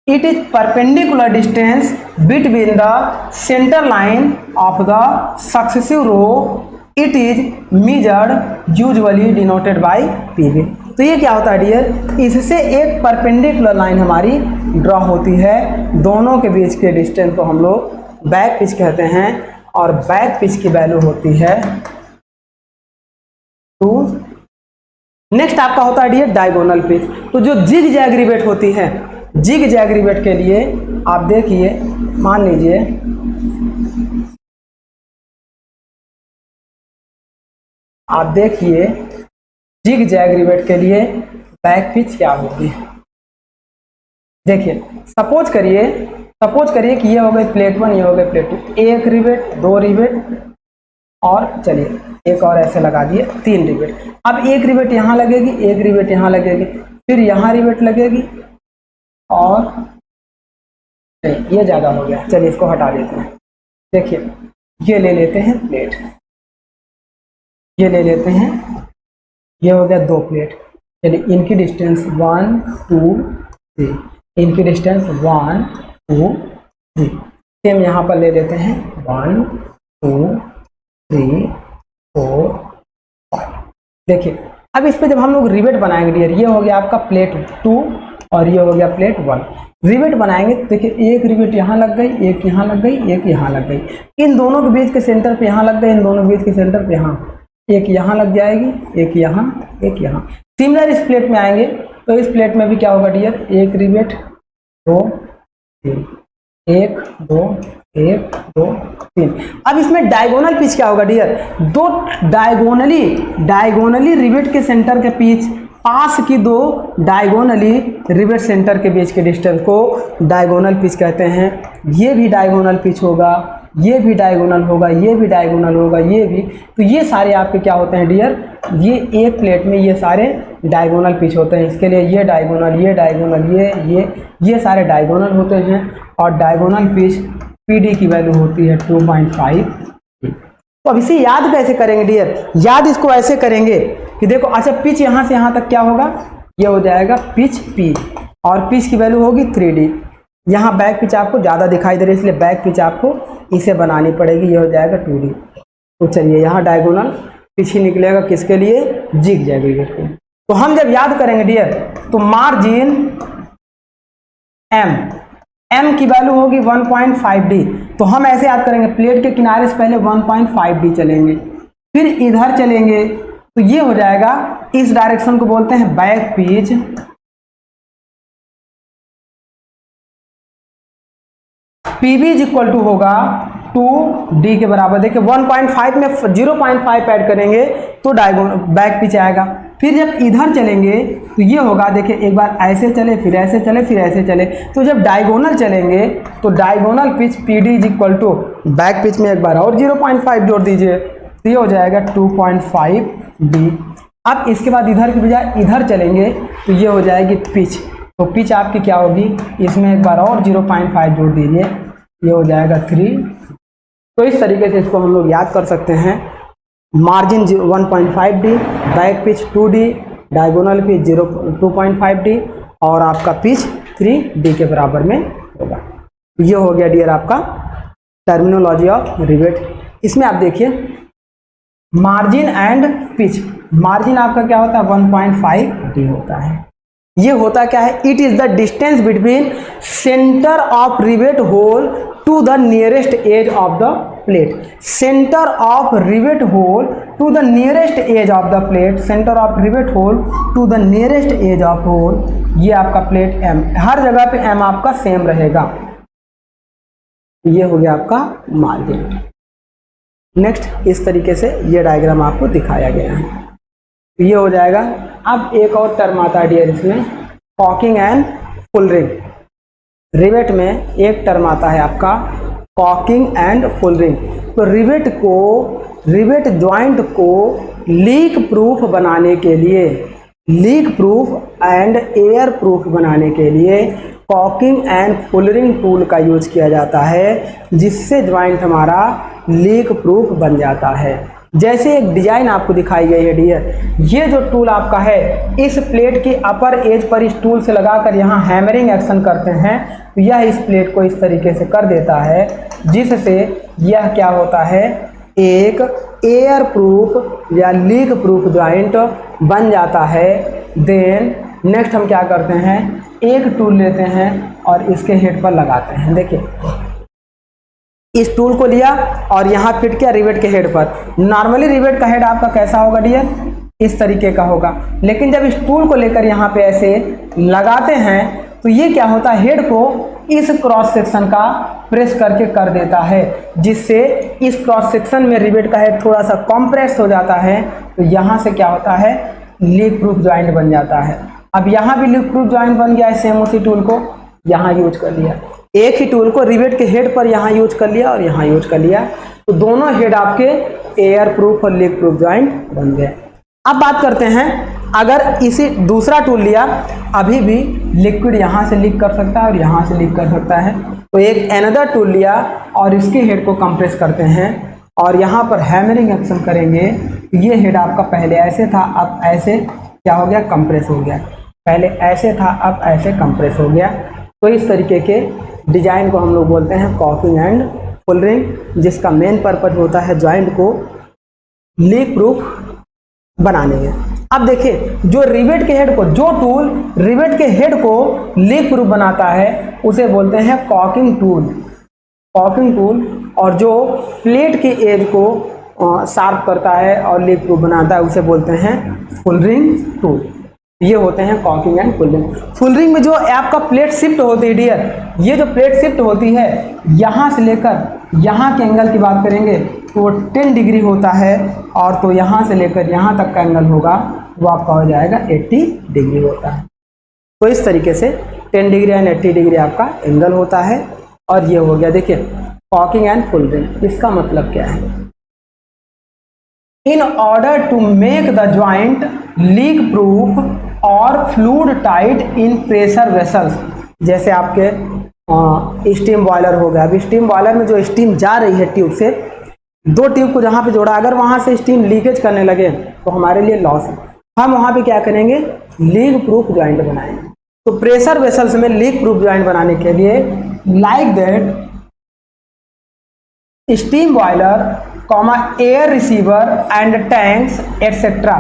it is perpendicular distance between the centre line of the successive row, it is measured usually denoted by PV. तो ये क्या होता है डियर, इससे एक परपेंडिकुलर लाइन हमारी ड्रॉ होती है, दोनों के बीच के डिस्टेंस को हम लोग बैक पिच कहते हैं, और बैक पिच की वैल्यू होती है 2। नेक्स्ट आपका होता है डियर डायगोनल पिच। तो जो जिग जैग रिवेट होती है, जिग जैग रिवेट के लिए आप देखिए, मान लीजिए आप देखिए जिग जैग रिवेट के लिए बैक पिच क्या होगी। देखिए सपोज करिए कि ये हो गई प्लेट 1, ये हो गई प्लेट 2, एक रिवेट, दो रिवेट, और चलिए एक और ऐसे लगा दिए 3 रिवेट। अब एक रिवेट यहाँ लगेगी, एक रिवेट यहाँ लगेगी, फिर यहाँ रिवेट लगेगी, और ये ज़्यादा हो गया, चलिए इसको हटा देते हैं। देखिए ये ले लेते हैं प्लेट, ये ले लेते हैं, ये हो गया 2 प्लेट। चलिए इनकी डिस्टेंस 1 2 3, इनकी डिस्टेंस 1 2 3। सेम यहाँ पर ले लेते हैं 1 2 3 4 5। देखिए अब इस पे जब हम लोग रिवेट बनाएंगे डियर, ये हो गया आपका प्लेट 2 और ये हो गया प्लेट 1। रिवेट बनाएंगे तो देखिए एक रिवेट यहाँ लग गई, एक यहाँ लग गई, एक यहाँ लग गई, इन दोनों के बीच के सेंटर पे यहाँ लग गई, इन दोनों के बीच के सेंटर पे यहाँ एक यहाँ लग जाएगी, एक यहाँ, एक यहाँ। सिमिलर इस प्लेट में आएंगे तो इस प्लेट में भी क्या होगा डियर, एक रिवेट 2 3, 1 2 1 2 3। अब इसमें डायगोनल पिच क्या होगा डियर, दो डायगोनली रिवेट के सेंटर के पिच, पास की 2 डायगोनली रिवेट सेंटर के बीच के डिस्टेंस को डायगोनल पिच कहते हैं। ये भी डायगोनल पिच होगा, ये भी डायगोनल होगा, ये भी डायगोनल होगा, ये भी। तो ये सारे आपके क्या होते हैं डियर, ये एक प्लेट में ये सारे डायगोनल पिच होते हैं। इसके लिए ये डायगोनल, ये डायगोनल, ये सारे डायगोनल होते हैं। और डायगोनल पिच पीडी की वैल्यू होती है 2.5। तो अब इसे याद कैसे करेंगे डियर, याद इसको ऐसे करेंगे कि देखो, अच्छा पिच यहाँ से यहाँ तक क्या होगा, ये हो जाएगा पिच पी, और पिच की वैल्यू होगी 3D। यहाँ बैक पिच आपको ज़्यादा दिखाई दे रही है, इसलिए बैक पिच आपको इसे बनानी पड़ेगी, ये हो जाएगा 2D। तो चलिए यहाँ डायगोनल पिच ही निकलेगा किसके लिए, जिग जैग के। तो हम जब याद करेंगे डियर, तो मार्जिन एम की वैल्यू होगी 1.5D। तो हम ऐसे याद करेंगे, प्लेट के किनारे से पहले 1.5D चलेंगे, फिर इधर चलेंगे, तो ये हो जाएगा, इस डायरेक्शन को बोलते हैं back pitch. PB is equal to होगा 2D के बराबर। देखिए 1.5 में 0.5 ऐड करेंगे तो बैक पिच आएगा। फिर जब इधर चलेंगे तो ये होगा, देखिए एक बार ऐसे चले, फिर ऐसे चले, फिर ऐसे चले, तो जब डायगोनल चलेंगे तो diagonal pitch PD is equal to back pitch में एक बार और 0.5 जोड़ दीजिए, तो ये हो जाएगा 2.5D। अब इसके बाद इधर की बजाय इधर चलेंगे तो ये हो जाएगी पिच। तो पिच आपकी क्या होगी, इसमें एक बार और 0.5 जोड़ दीजिए, ये हो जाएगा 3। तो इस तरीके से इसको हम लोग याद कर सकते हैं। Margin 1.5D, back pitch 2D, diagonal pitch 2.5D, और आपका पिच 3D के बराबर में होगा। ये हो गया डियर आपका टर्मिनोलॉजी ऑफ रिवेट। इसमें आप देखिए मार्जिन एंड पिच, मार्जिन आपका क्या होता है 1.5D होता है। ये होता क्या है, it is the distance between centre of rivet hole to the nearest edge of the plate. Centre of rivet hole to the nearest edge of the plate, centre of rivet hole to the nearest edge of hole, ये आपका plate M, हर जगह पे M आपका same रहेगा। ये हो गया आपका मार्जिन। नेक्स्ट इस तरीके से ये डायग्राम आपको दिखाया गया है, ये हो जाएगा। अब एक और टर्म आता है डियर इसमें, कॉकिंग एंड फुलरिंग। रिवेट में एक टर्म आता है आपका कॉकिंग एंड फुलरिंग। तो रिवेट जॉइंट को लीक प्रूफ बनाने के लिए, leak proof and air proof बनाने के लिए कॉकिंग एंड फुलरिंग टूल का यूज किया जाता है, जिससे जॉइंट हमारा लीक प्रूफ बन जाता है। जैसे एक डिजाइन आपको दिखाई गई है डियर, ये जो टूल आपका है, इस प्लेट की अपर एज पर इस टूल से लगाकर यहाँ हैमरिंग एक्शन करते हैं, तो यह इस प्लेट को इस तरीके से कर देता है, जिससे यह क्या होता है, एक एयर प्रूफ या लीक प्रूफ जॉइंट बन जाता है। देन नेक्स्ट हम क्या करते हैं, एक टूल लेते हैं और इसके हेड पर लगाते हैं। देखिए इस टूल को लिया और यहाँ फिट किया रिवेट के हेड पर। नॉर्मली रिवेट का हेड आपका कैसा होगा डियर, इस तरीके का होगा, लेकिन जब इस टूल को लेकर यहाँ पे ऐसे लगाते हैं तो ये क्या होता है, हेड को इस क्रॉस सेक्शन का प्रेस करके कर देता है, जिससे इस क्रॉस सेक्शन में रिवेट का हेड थोड़ा सा कॉम्प्रेस हो जाता है। तो यहाँ से क्या होता है, लीक प्रूफ जॉइंट बन जाता है। अब यहाँ भी लीक प्रूफ जॉइंट बन गया है, सेम उसी टूल को यहाँ यूज कर लिया, एक ही टूल को रिवेट के हेड पर यहाँ यूज कर लिया और यहाँ यूज कर लिया। तो दोनों हेड आपके एयर प्रूफ और लीक प्रूफ जॉइंट बन गए। अब बात करते हैं, अगर इसी दूसरा टूल लिया, अभी भी लिक्विड यहाँ से लीक कर सकता है और यहाँ से लीक कर सकता है, तो एक अनदर टूल लिया और इसके हेड को कंप्रेस करते हैं और यहाँ पर हैमरिंग एक्शन करेंगे। ये हेड आपका पहले ऐसे था, अब ऐसे क्या हो गया, कंप्रेस हो गया। पहले ऐसे था, अब ऐसे कंप्रेस हो गया। तो इस तरीके के डिजाइन को हम लोग बोलते हैं कॉकिंग एंड फुलरिंग, जिसका मेन पर्पज होता है जॉइंट को लीक प्रूफ बनाने में। अब देखिए, जो रिवेट के हेड को, जो टूल रिवेट के हेड को लीक प्रूफ बनाता है उसे बोलते हैं कॉकिंग टूल, कॉकिंग टूल। और जो प्लेट के एज को शार्प करता है और लीक प्रूफ बनाता है उसे बोलते हैं फुलरिंग टूल। ये होते हैं कॉकिंग एंड फुलरिंग। फुलरिंग में जो आपका प्लेट शिफ्ट होती है डियर, ये जो प्लेट शिफ्ट होती है यहाँ से लेकर यहाँ के एंगल की बात करेंगे तो 10 डिग्री होता है, और तो यहाँ से लेकर यहाँ तक का एंगल होगा वो आपका हो जाएगा 80 डिग्री होता है। तो इस तरीके से 10 डिग्री एंड 80 डिग्री आपका एंगल होता है। और ये हो गया, देखिए कॉकिंग एंड फुलरिंग। इसका मतलब क्या है, in order to make the joint leak proof और fluid tight in pressure vessels, जैसे आपके स्टीम बॉयलर हो गया। अभी स्टीम बॉयलर में जो स्टीम जा रही है ट्यूब से, दो ट्यूब को जहाँ पे जोड़ा, अगर वहाँ से स्टीम लीकेज करने लगे तो हमारे लिए लॉस है। हम वहाँ पे क्या करेंगे, लीक प्रूफ ज्वाइंट बनाएंगे। तो प्रेशर वेसल्स में लीक प्रूफ ज्वाइंट बनाने के लिए like that steam boiler comma air receiver and tanks etcetera,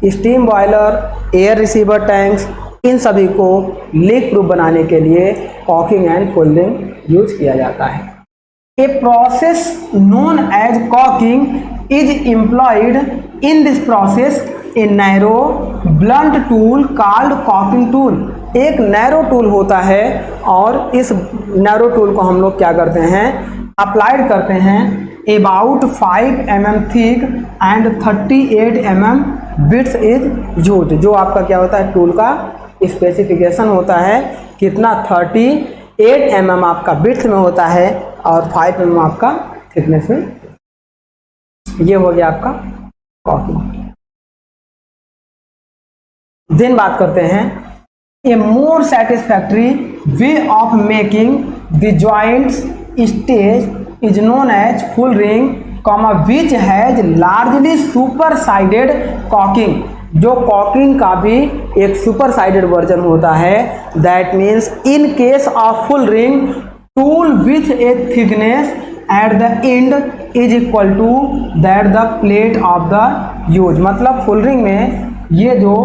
steam boiler, air receiver, tanks, इन सभी को लीक प्रूफ बनाने के लिए कॉकिंग एंड फुलरिंग यूज किया जाता है। A process known as caulking is employed in this process a narrow blunt tool called caulking tool. एक नैरो टूल होता है और इस नैरो टूल को हम लोग क्या करते हैं, अप्लाइड करते हैं about 5 mm thick and 38 mm bits is used. जो आपका क्या होता है, टूल का स्पेसिफिकेशन होता है कितना, 38 mm आपका बिट्स में होता है और 5 mm आपका थिकनेस में। ये हो गया आपका कॉकिंग। देन बात करते हैं a more satisfactory way of making the joints stage is known as fullering, which has largely superseded caulking. जो कॉकिंग का भी एक सुपर साइडेड वर्जन होता है, that means in case of fullering tool with a thickness at the end is equal to that the plate of the use. मतलब fullering में ये जो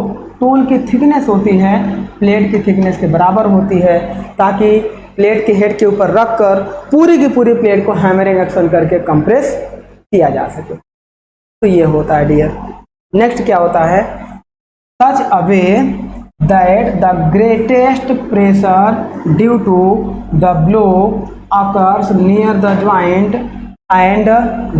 टूल की थिकनेस होती है प्लेट की थिकनेस के बराबर होती है, ताकि प्लेट के हेड के ऊपर रखकर पूरी की पूरी प्लेट को हैमरिंग एक्शन करके कंप्रेस किया जा सके। तो ये होता है डियर। नेक्स्ट क्या होता है, such a way that the greatest pressure due to the blow occurs near the joint and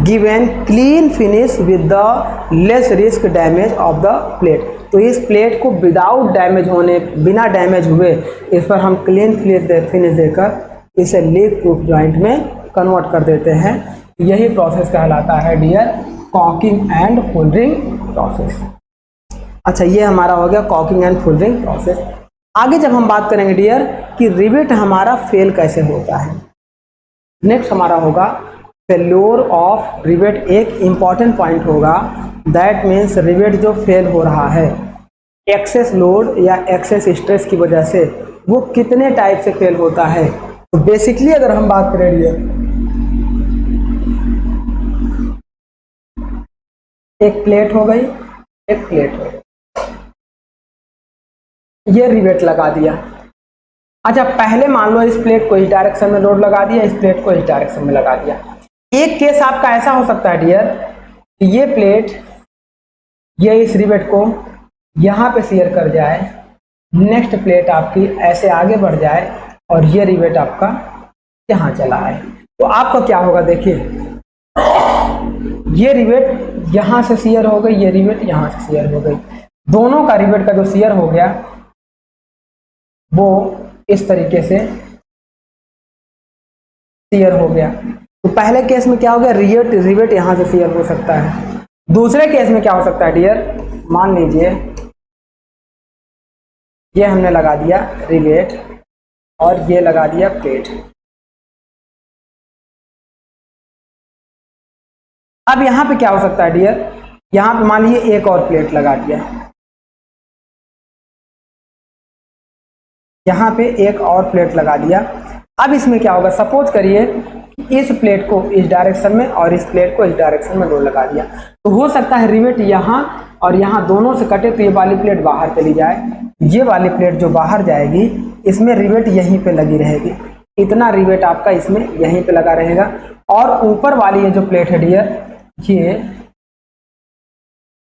given clean finish with the less risk damage of the plate. तो इस प्लेट को विदाउट डैमेज होने, बिना damage हुए इस पर हम clean finish देकर इसे लीक प्रूफ जॉइंट में कन्वर्ट कर देते हैं। यही प्रोसेस कहलाता है डियर कॉकिंग एंड फुलरिंग प्रोसेस। अच्छा, ये हमारा हो गया कॉकिंग एंड फुलरिंग प्रोसेस। आगे जब हम बात करेंगे डियर कि रिवेट हमारा फेल कैसे होता है, नेक्स्ट हमारा होगा फेल्योर ऑफ रिवेट। एक इंपॉर्टेंट पॉइंट होगा, दैट मीन्स रिवेट जो फेल हो रहा है एक्सेस लोड या एक्सेस स्ट्रेस की वजह से, वो कितने टाइप से फेल होता है। तो बेसिकली अगर हम बात करें डियर, एक प्लेट हो गई, एक प्लेट हो गई, ये रिवेट लगा दिया। अच्छा, पहले मान लो इस प्लेट को इस डायरेक्शन में लोड लगा दिया, इस प्लेट को इस डायरेक्शन में लगा दिया। एक केस आपका ऐसा हो सकता है डियर, ये प्लेट ये इस रिवेट को यहाँ पे शेयर कर जाए, नेक्स्ट प्लेट आपकी ऐसे आगे बढ़ जाए और ये रिवेट आपका यहाँ चला आए, तो आपका क्या होगा, देखिए ये रिवेट यहाँ से शेयर हो गई, ये रिवेट यहाँ से शेयर हो गई। दोनों का रिवेट का जो शेयर हो गया वो इस तरीके से शेयर हो गया। तो पहले केस में क्या हो गया, रिवेट यहाँ से शेयर हो सकता है। दूसरे केस में क्या हो सकता है डियर, मान लीजिए ये हमने लगा दिया रिवेट और ये लगा दिया प्लेट। अब यहाँ पे क्या हो सकता है डियर, यहाँ पे मान लीजिए एक और प्लेट लगा दिया, यहाँ पे एक और प्लेट लगा दिया। अब इसमें क्या होगा, सपोज करिए इस प्लेट को इस डायरेक्शन में और इस प्लेट को इस डायरेक्शन में लोड लगा दिया, तो हो सकता है रिवेट यहाँ और यहाँ दोनों से कटे तो ये वाली प्लेट बाहर चली जाए, ये वाली प्लेट जो बाहर जाएगी इसमें रिवेट यहीं पे लगी रहेगी, इतना रिवेट आपका इसमें यहीं पे लगा रहेगा। और ऊपर वाली ये जो प्लेट है डियर,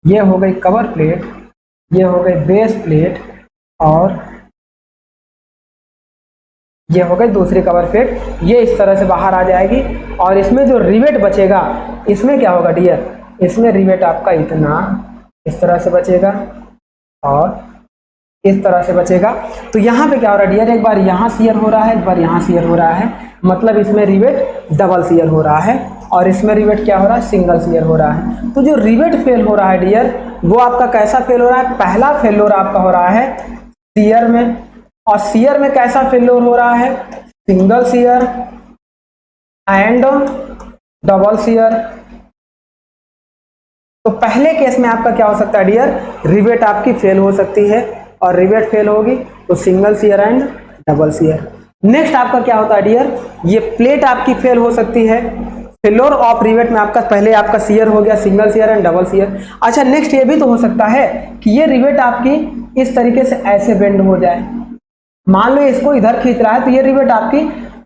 ये हो गई कवर प्लेट, ये हो गई बेस प्लेट और ये हो गई दूसरी कवर प्लेट, ये इस तरह से बाहर आ जाएगी। और इसमें जो रिवेट बचेगा इसमें क्या होगा डियर, इसमें रिवेट आपका इतना इस तरह से बचेगा और इस तरह से बचेगा। तो यहाँ पे क्या हो रहा है डियर, एक बार यहाँ शेयर हो रहा है, एक बार यहाँ शेयर हो रहा है, मतलब इसमें रिवेट डबल शेयर हो रहा है और इसमें रिवेट क्या हो रहा है, सिंगल शेयर हो रहा है। तो जो रिवेट फेल हो रहा है डियर, वो आपका कैसा फेल हो रहा है, पहला फेल्योर आपका हो रहा है शेयर में, और शेयर में कैसा फेल्योर हो रहा है, single share and double share. तो पहले केस में आपका क्या हो सकता है डियर, रिवेट आपकी फेल हो सकती है और रिवेट फेल होगी तो single share and double share. Next आपका क्या होता है डियर, ये प्लेट आपकी फेल हो सकती है। फेल्योर ऑफ रिवेट में आपका पहले आपका शेयर हो गया single share and double share. अच्छा नेक्स्ट ये भी तो हो सकता है कि ये रिवेट आपकी इस तरीके से ऐसे बेंड हो जाए, मान लो इसको इधर खींच रहा है तो ये रिवेट आपकी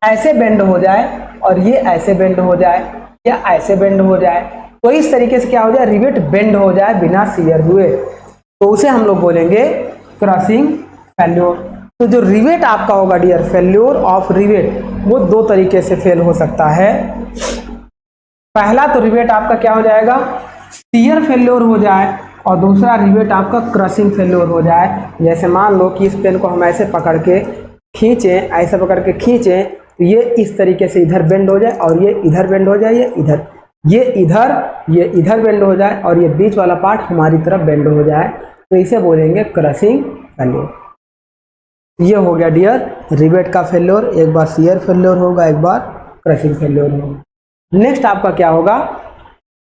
ऐसे बेंड हो जाए और ये ऐसे बेंड हो जाए या ऐसे बेंड हो जाए, तो इस तरीके से क्या हो जाए, रिवेट बेंड हो जाए बिना शेयर हुए, तो उसे हम लोग बोलेंगे क्रशिंग फेल्योर। तो जो रिवेट आपका होगा डियर, फेल्योर ऑफ रिवेट, वो दो तरीके से फेल हो सकता है। पहला तो रिवेट आपका क्या हो जाएगा, शेयर फेल्योर हो जाए और दूसरा रिवेट आपका क्रशिंग फेल्योर हो जाए। जैसे मान लो कि इस पेन को हम ऐसे पकड़ के खींचें, ऐसे पकड़ के खींचें तो ये इस तरीके से इधर बेंड हो जाए और ये इधर बेंड हो जाए, ये इधर बेंड हो जाए और ये बीच वाला पार्ट हमारी तरफ बेंड हो जाए, तो इसे बोलेंगे क्रशिंग फेल्योर। ये हो गया डियर रिवेट का फेल्योर, एक बार शेयर फेल्योर होगा, एक बार क्रशिंग फेल्योर होगा। नेक्स्ट आपका क्या होगा,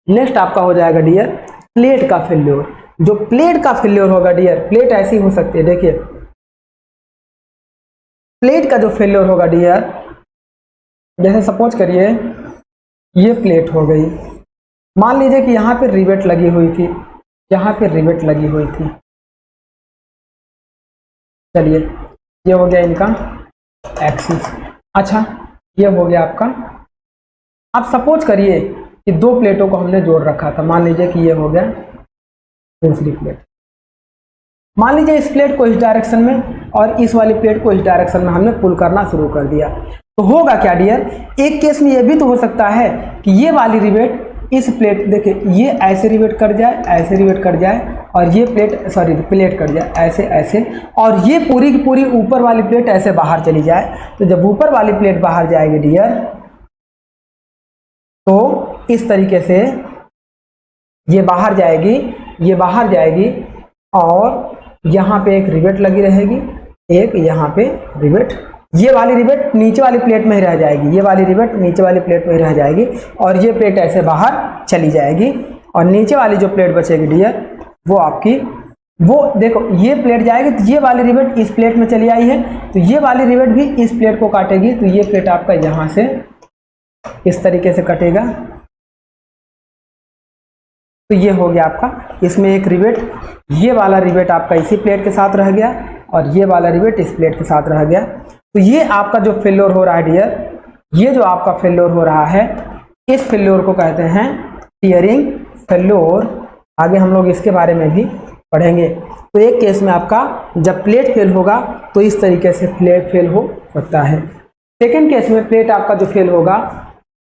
नेक्स्ट आपका हो जाएगा डियर प्लेट का फेल्योर। जो प्लेट का फेल्योर होगा डियर, प्लेट ऐसी हो सकती है, देखिए प्लेट का जो फेल्योर होगा डियर, जैसे सपोज करिए ये प्लेट हो गई, मान लीजिए कि यहाँ पे रिवेट लगी हुई थी, यहाँ पे रिवेट लगी हुई थी, चलिए ये हो गया इनका एक्सिस। अच्छा ये हो गया आपका, अब सपोज करिए कि दो प्लेटों को हमने जोड़ रखा था, मान लीजिए कि ये हो गया दूसरी प्लेट, मान लीजिए इस प्लेट को इस डायरेक्शन में और इस वाली प्लेट को इस डायरेक्शन में हमने पुल करना शुरू कर दिया, तो होगा क्या डियर, एक केस में ये भी तो हो सकता है कि ये वाली रिवेट इस प्लेट, देखिए ये ऐसे रिवेट कर जाए, ऐसे रिवेट कर जाए और ये प्लेट कट जाए ऐसे ऐसे, और ये पूरी की पूरी ऊपर वाली प्लेट ऐसे बाहर चली जाए। तो जब ऊपर वाली प्लेट बाहर जाएगी डियर, तो इस तरीके से ये बाहर जाएगी और यहाँ पे एक रिवेट लगी रहेगी, एक यहाँ पे रिवेट, ये वाली रिवेट नीचे वाली प्लेट में ही रह जाएगी, ये वाली रिवेट नीचे वाली प्लेट में ही रह जाएगी और ये प्लेट ऐसे बाहर चली जाएगी। और नीचे वाली जो प्लेट बचेगी डियर, वो आपकी, वो देखो ये प्लेट जाएगी तो ये वाली रिवेट इस प्लेट में चली आई है, तो ये वाली रिवेट भी इस प्लेट को काटेगी, तो ये प्लेट आपका यहाँ से इस तरीके से कटेगा। तो ये हो गया आपका, इसमें एक रिवेट, ये वाला रिवेट आपका इसी प्लेट के साथ रह गया और ये वाला रिवेट इस प्लेट के साथ रह गया। तो ये आपका जो फेल्योर हो रहा है डियर, ये जो आपका फेल्योर हो रहा है, इस फेल्योर को कहते हैं टीयरिंग फेल्योर। आगे हम लोग इसके बारे में भी पढ़ेंगे। तो एक केस में आपका जब प्लेट फेल होगा तो इस तरीके से प्लेट फेल हो सकता है। सेकेंड केस में प्लेट आपका जो फेल होगा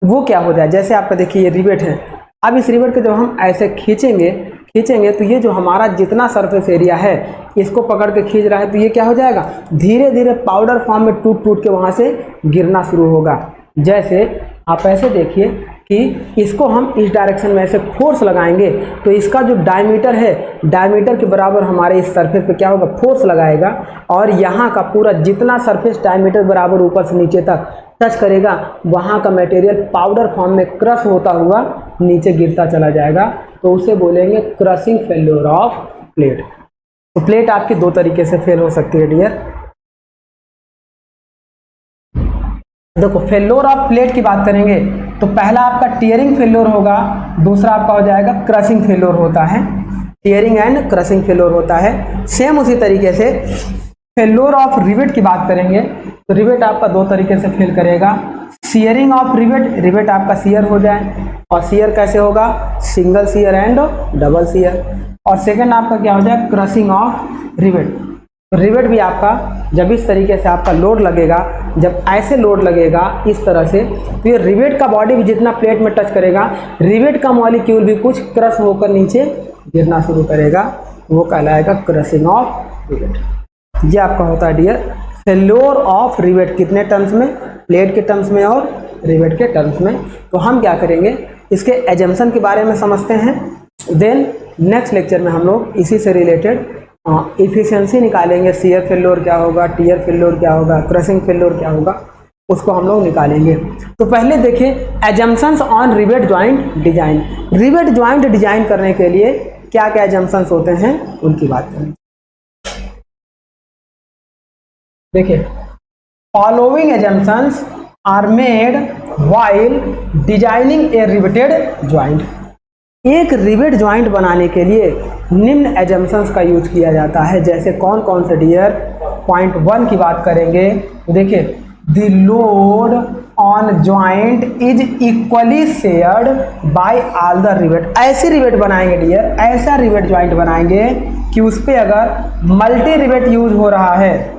वो क्या हो जाए, जैसे आपका देखिए ये रिवेट है, अब इस रिवेट को जब हम ऐसे खींचेंगे तो ये जो हमारा जितना सरफेस एरिया है इसको पकड़ के खींच रहा है, तो ये क्या हो जाएगा, धीरे धीरे पाउडर फॉर्म में टूट के वहाँ से गिरना शुरू होगा। जैसे आप ऐसे देखिए कि इसको हम इस डायरेक्शन में ऐसे फोर्स लगाएंगे तो इसका जो डायमीटर है, डायमीटर के बराबर हमारे इस सरफेस पे क्या होगा, फोर्स लगाएगा, और यहाँ का पूरा जितना सरफेस डायमीटर बराबर ऊपर से नीचे तक टच करेगा वहाँ का मटेरियल पाउडर फॉर्म में क्रश होता हुआ नीचे गिरता चला जाएगा, तो उसे बोलेंगे क्रशिंग फेल्योर ऑफ प्लेट। तो प्लेट आपकी दो तरीके से फेल हो सकती है डियर। देखो फेल्योर ऑफ प्लेट की बात करेंगे तो पहला आपका टीयरिंग फेल्योर होगा, दूसरा आपका हो जाएगा क्रशिंग फेल्योर होता है, टीयरिंग एंड क्रशिंग फेल्योर होता है। सेम उसी तरीके से फेल्योर ऑफ रिवेट की बात करेंगे तो रिवेट आपका दो तरीके से फेल करेगा, सीयरिंग ऑफ रिवेट, रिवेट आपका सीयर हो जाए, और सीयर कैसे होगा, single shear and double shear. और सेकेंड आपका क्या हो जाए, क्रशिंग ऑफ रिवेट। रिवेट भी आपका जब इस तरीके से आपका लोड लगेगा, जब ऐसे लोड लगेगा इस तरह से, तो ये रिवेट का बॉडी भी जितना प्लेट में टच करेगा, रिवेट का मॉलिक्यूल भी कुछ क्रश होकर नीचे गिरना शुरू करेगा, वो कहलाएगा क्रशिंग ऑफ रिवेट। ये आपका होता है डियर फेल्योर ऑफ रिवेट, कितने टर्म्स में, प्लेट के टर्म्स में और रिवेट के टर्म्स में। तो हम क्या करेंगे, इसके एजम्पशन के बारे में समझते हैं, देन नेक्स्ट लेक्चर में हम लोग इसी से रिलेटेड इफिशियंसी निकालेंगे, सीयर फेल्योर क्या होगा, टीयर फेल्योर क्या होगा, क्रशिंग फेल्योर क्या होगा, उसको हम लोग निकालेंगे। तो पहले देखिए assumptions on rivet joint design. Rivet joint design करने के लिए क्या क्या एजम्पशंस होते हैं उनकी बात करें। देखिए following assumptions are made while designing a riveted joint. एक रिवेट जॉइंट बनाने के लिए निम्न एजम्पशंस का यूज किया जाता है, जैसे कौन कौन से डियर। पॉइंट 1 की बात करेंगे तो देखिए the load on joint is equally shared by all the rivet. ऐसी रिवेट बनाएंगे डियर, ऐसा रिवेट जॉइंट बनाएंगे कि उस पे अगर मल्टी रिवेट यूज हो रहा है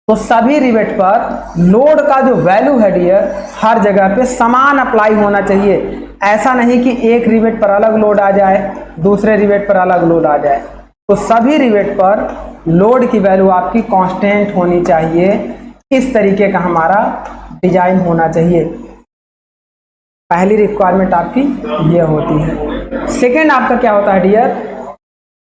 तो सभी रिवेट पर लोड का जो वैल्यू है डियर हर जगह पे समान अप्लाई होना चाहिए। ऐसा नहीं कि एक रिवेट पर अलग लोड आ जाए, दूसरे रिवेट पर अलग लोड आ जाए, तो सभी रिवेट पर लोड की वैल्यू आपकी कांस्टेंट होनी चाहिए। इस तरीके का हमारा डिजाइन होना चाहिए। पहली रिक्वायरमेंट आपकी ये होती है। सेकेंड आपका क्या होता है dear,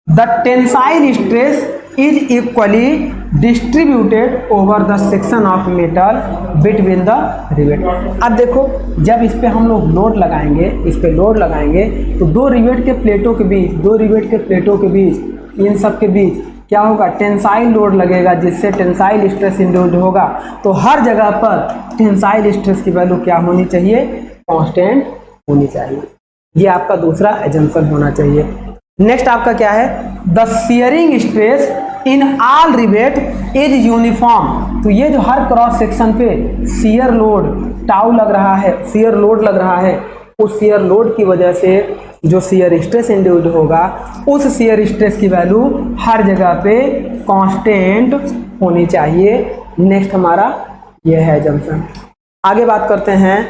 the tensile stress is equally distributed over the section of metal between the rivet. अब देखो जब इस पे हम लोग लोड लगाएंगे, इस पे लोड लगाएंगे तो दो रिवेट के प्लेटों के बीच, दो रिवेट के प्लेटों के बीच, इन सब के बीच क्या होगा, टेंसाइल लोड लगेगा, जिससे टेंसाइल स्ट्रेस इंड्यूस्ड होगा। तो हर जगह पर टेंसाइल स्ट्रेस की वैल्यू क्या होनी चाहिए, कांस्टेंट होनी चाहिए। ये आपका दूसरा एजम्पशन होना चाहिए। नेक्स्ट आपका क्या है, the shearing stress in all rivet is uniform. तो ये जो हर क्रॉस सेक्शन पे शियर लोड टाउ लग रहा है, शियर लोड लग रहा है, उस शियर लोड की वजह से जो शियर स्ट्रेस इंड्यूस्ड होगा, उस शियर स्ट्रेस की वैल्यू हर जगह पे कांस्टेंट होनी चाहिए। नेक्स्ट हमारा ये है एजम्पशन। आगे बात करते हैं,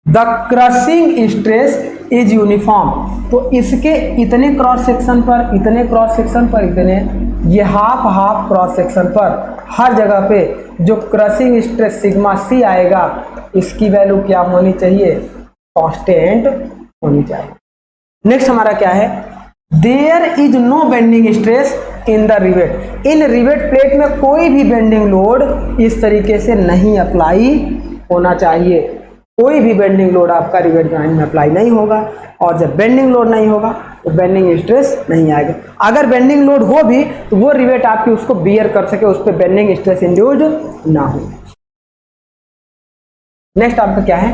the crushing stress is uniform. तो इसके इतने क्रॉस सेक्शन पर, इतने क्रॉस सेक्शन पर, इतने, ये हाफ क्रॉस सेक्शन पर हर जगह पे जो क्रशिंग स्ट्रेस सिग्मा सी आएगा, इसकी वैल्यू क्या होनी चाहिए, कांस्टेंट होनी चाहिए। नेक्स्ट हमारा क्या है, there is no bending stress in the rivet. इन रिवेट प्लेट में कोई भी बेंडिंग लोड इस तरीके से नहीं अप्लाई होना चाहिए। कोई भी बेंडिंग लोड आपका रिवेट जॉइंट में अप्लाई नहीं होगा, और जब बेंडिंग लोड नहीं होगा तो बेंडिंग स्ट्रेस नहीं आएगा। अगर बेंडिंग लोड हो भी तो वो रिवेट आपकी उसको बियर कर सके, उस पर बेंडिंग स्ट्रेस इंड्यूस्ड ना हो। नेक्स्ट आपका क्या है,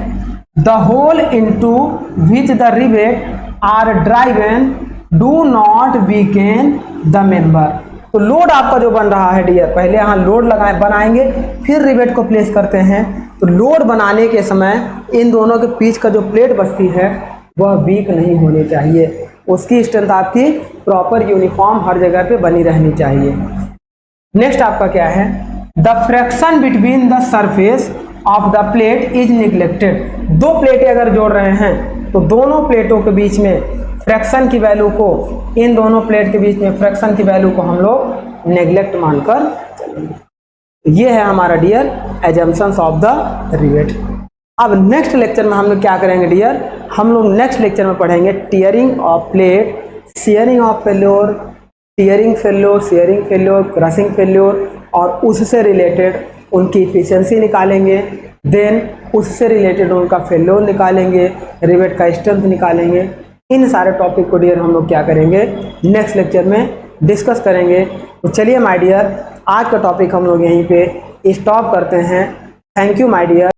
the hole into which the rivet are driven do not weaken the member. तो लोड आपका जो बन रहा है डियर, पहले यहाँ लोड बनाएंगे फिर रिवेट को प्लेस करते हैं। तो लोड बनाने के समय इन दोनों के बीच का जो प्लेट बचती है वह वीक नहीं होनी चाहिए, उसकी स्ट्रेंथ आपकी प्रॉपर यूनिफॉर्म हर जगह पे बनी रहनी चाहिए। नेक्स्ट आपका क्या है, the fraction between the surface of the plate is neglected. दो प्लेटें अगर जोड़ रहे हैं तो दोनों प्लेटों के बीच में फ्रैक्शन की वैल्यू को, इन दोनों प्लेट के बीच में फ्रैक्शन की वैल्यू को हम लोग नेग्लेक्ट मानकर चलेंगे। ये है हमारा dear assumptions of the rivet. अब नेक्स्ट लेक्चर में हम लोग क्या करेंगे डियर, हम लोग नेक्स्ट लेक्चर में पढ़ेंगे tearing of plate, sharing of failure, tearing failure, sharing failure, crushing failure, और उससे रिलेटेड उनकी इफिशियंसी निकालेंगे। देन उससे रिलेटेड उनका फेल्योर निकालेंगे, रिवेट का स्ट्रेंथ निकालेंगे। इन सारे टॉपिक को डियर हम लोग क्या करेंगे, नेक्स्ट लेक्चर में डिस्कस करेंगे। तो चलिए माय डियर, आज का टॉपिक हम लोग यहीं पे स्टॉप करते हैं। Thank you my dear.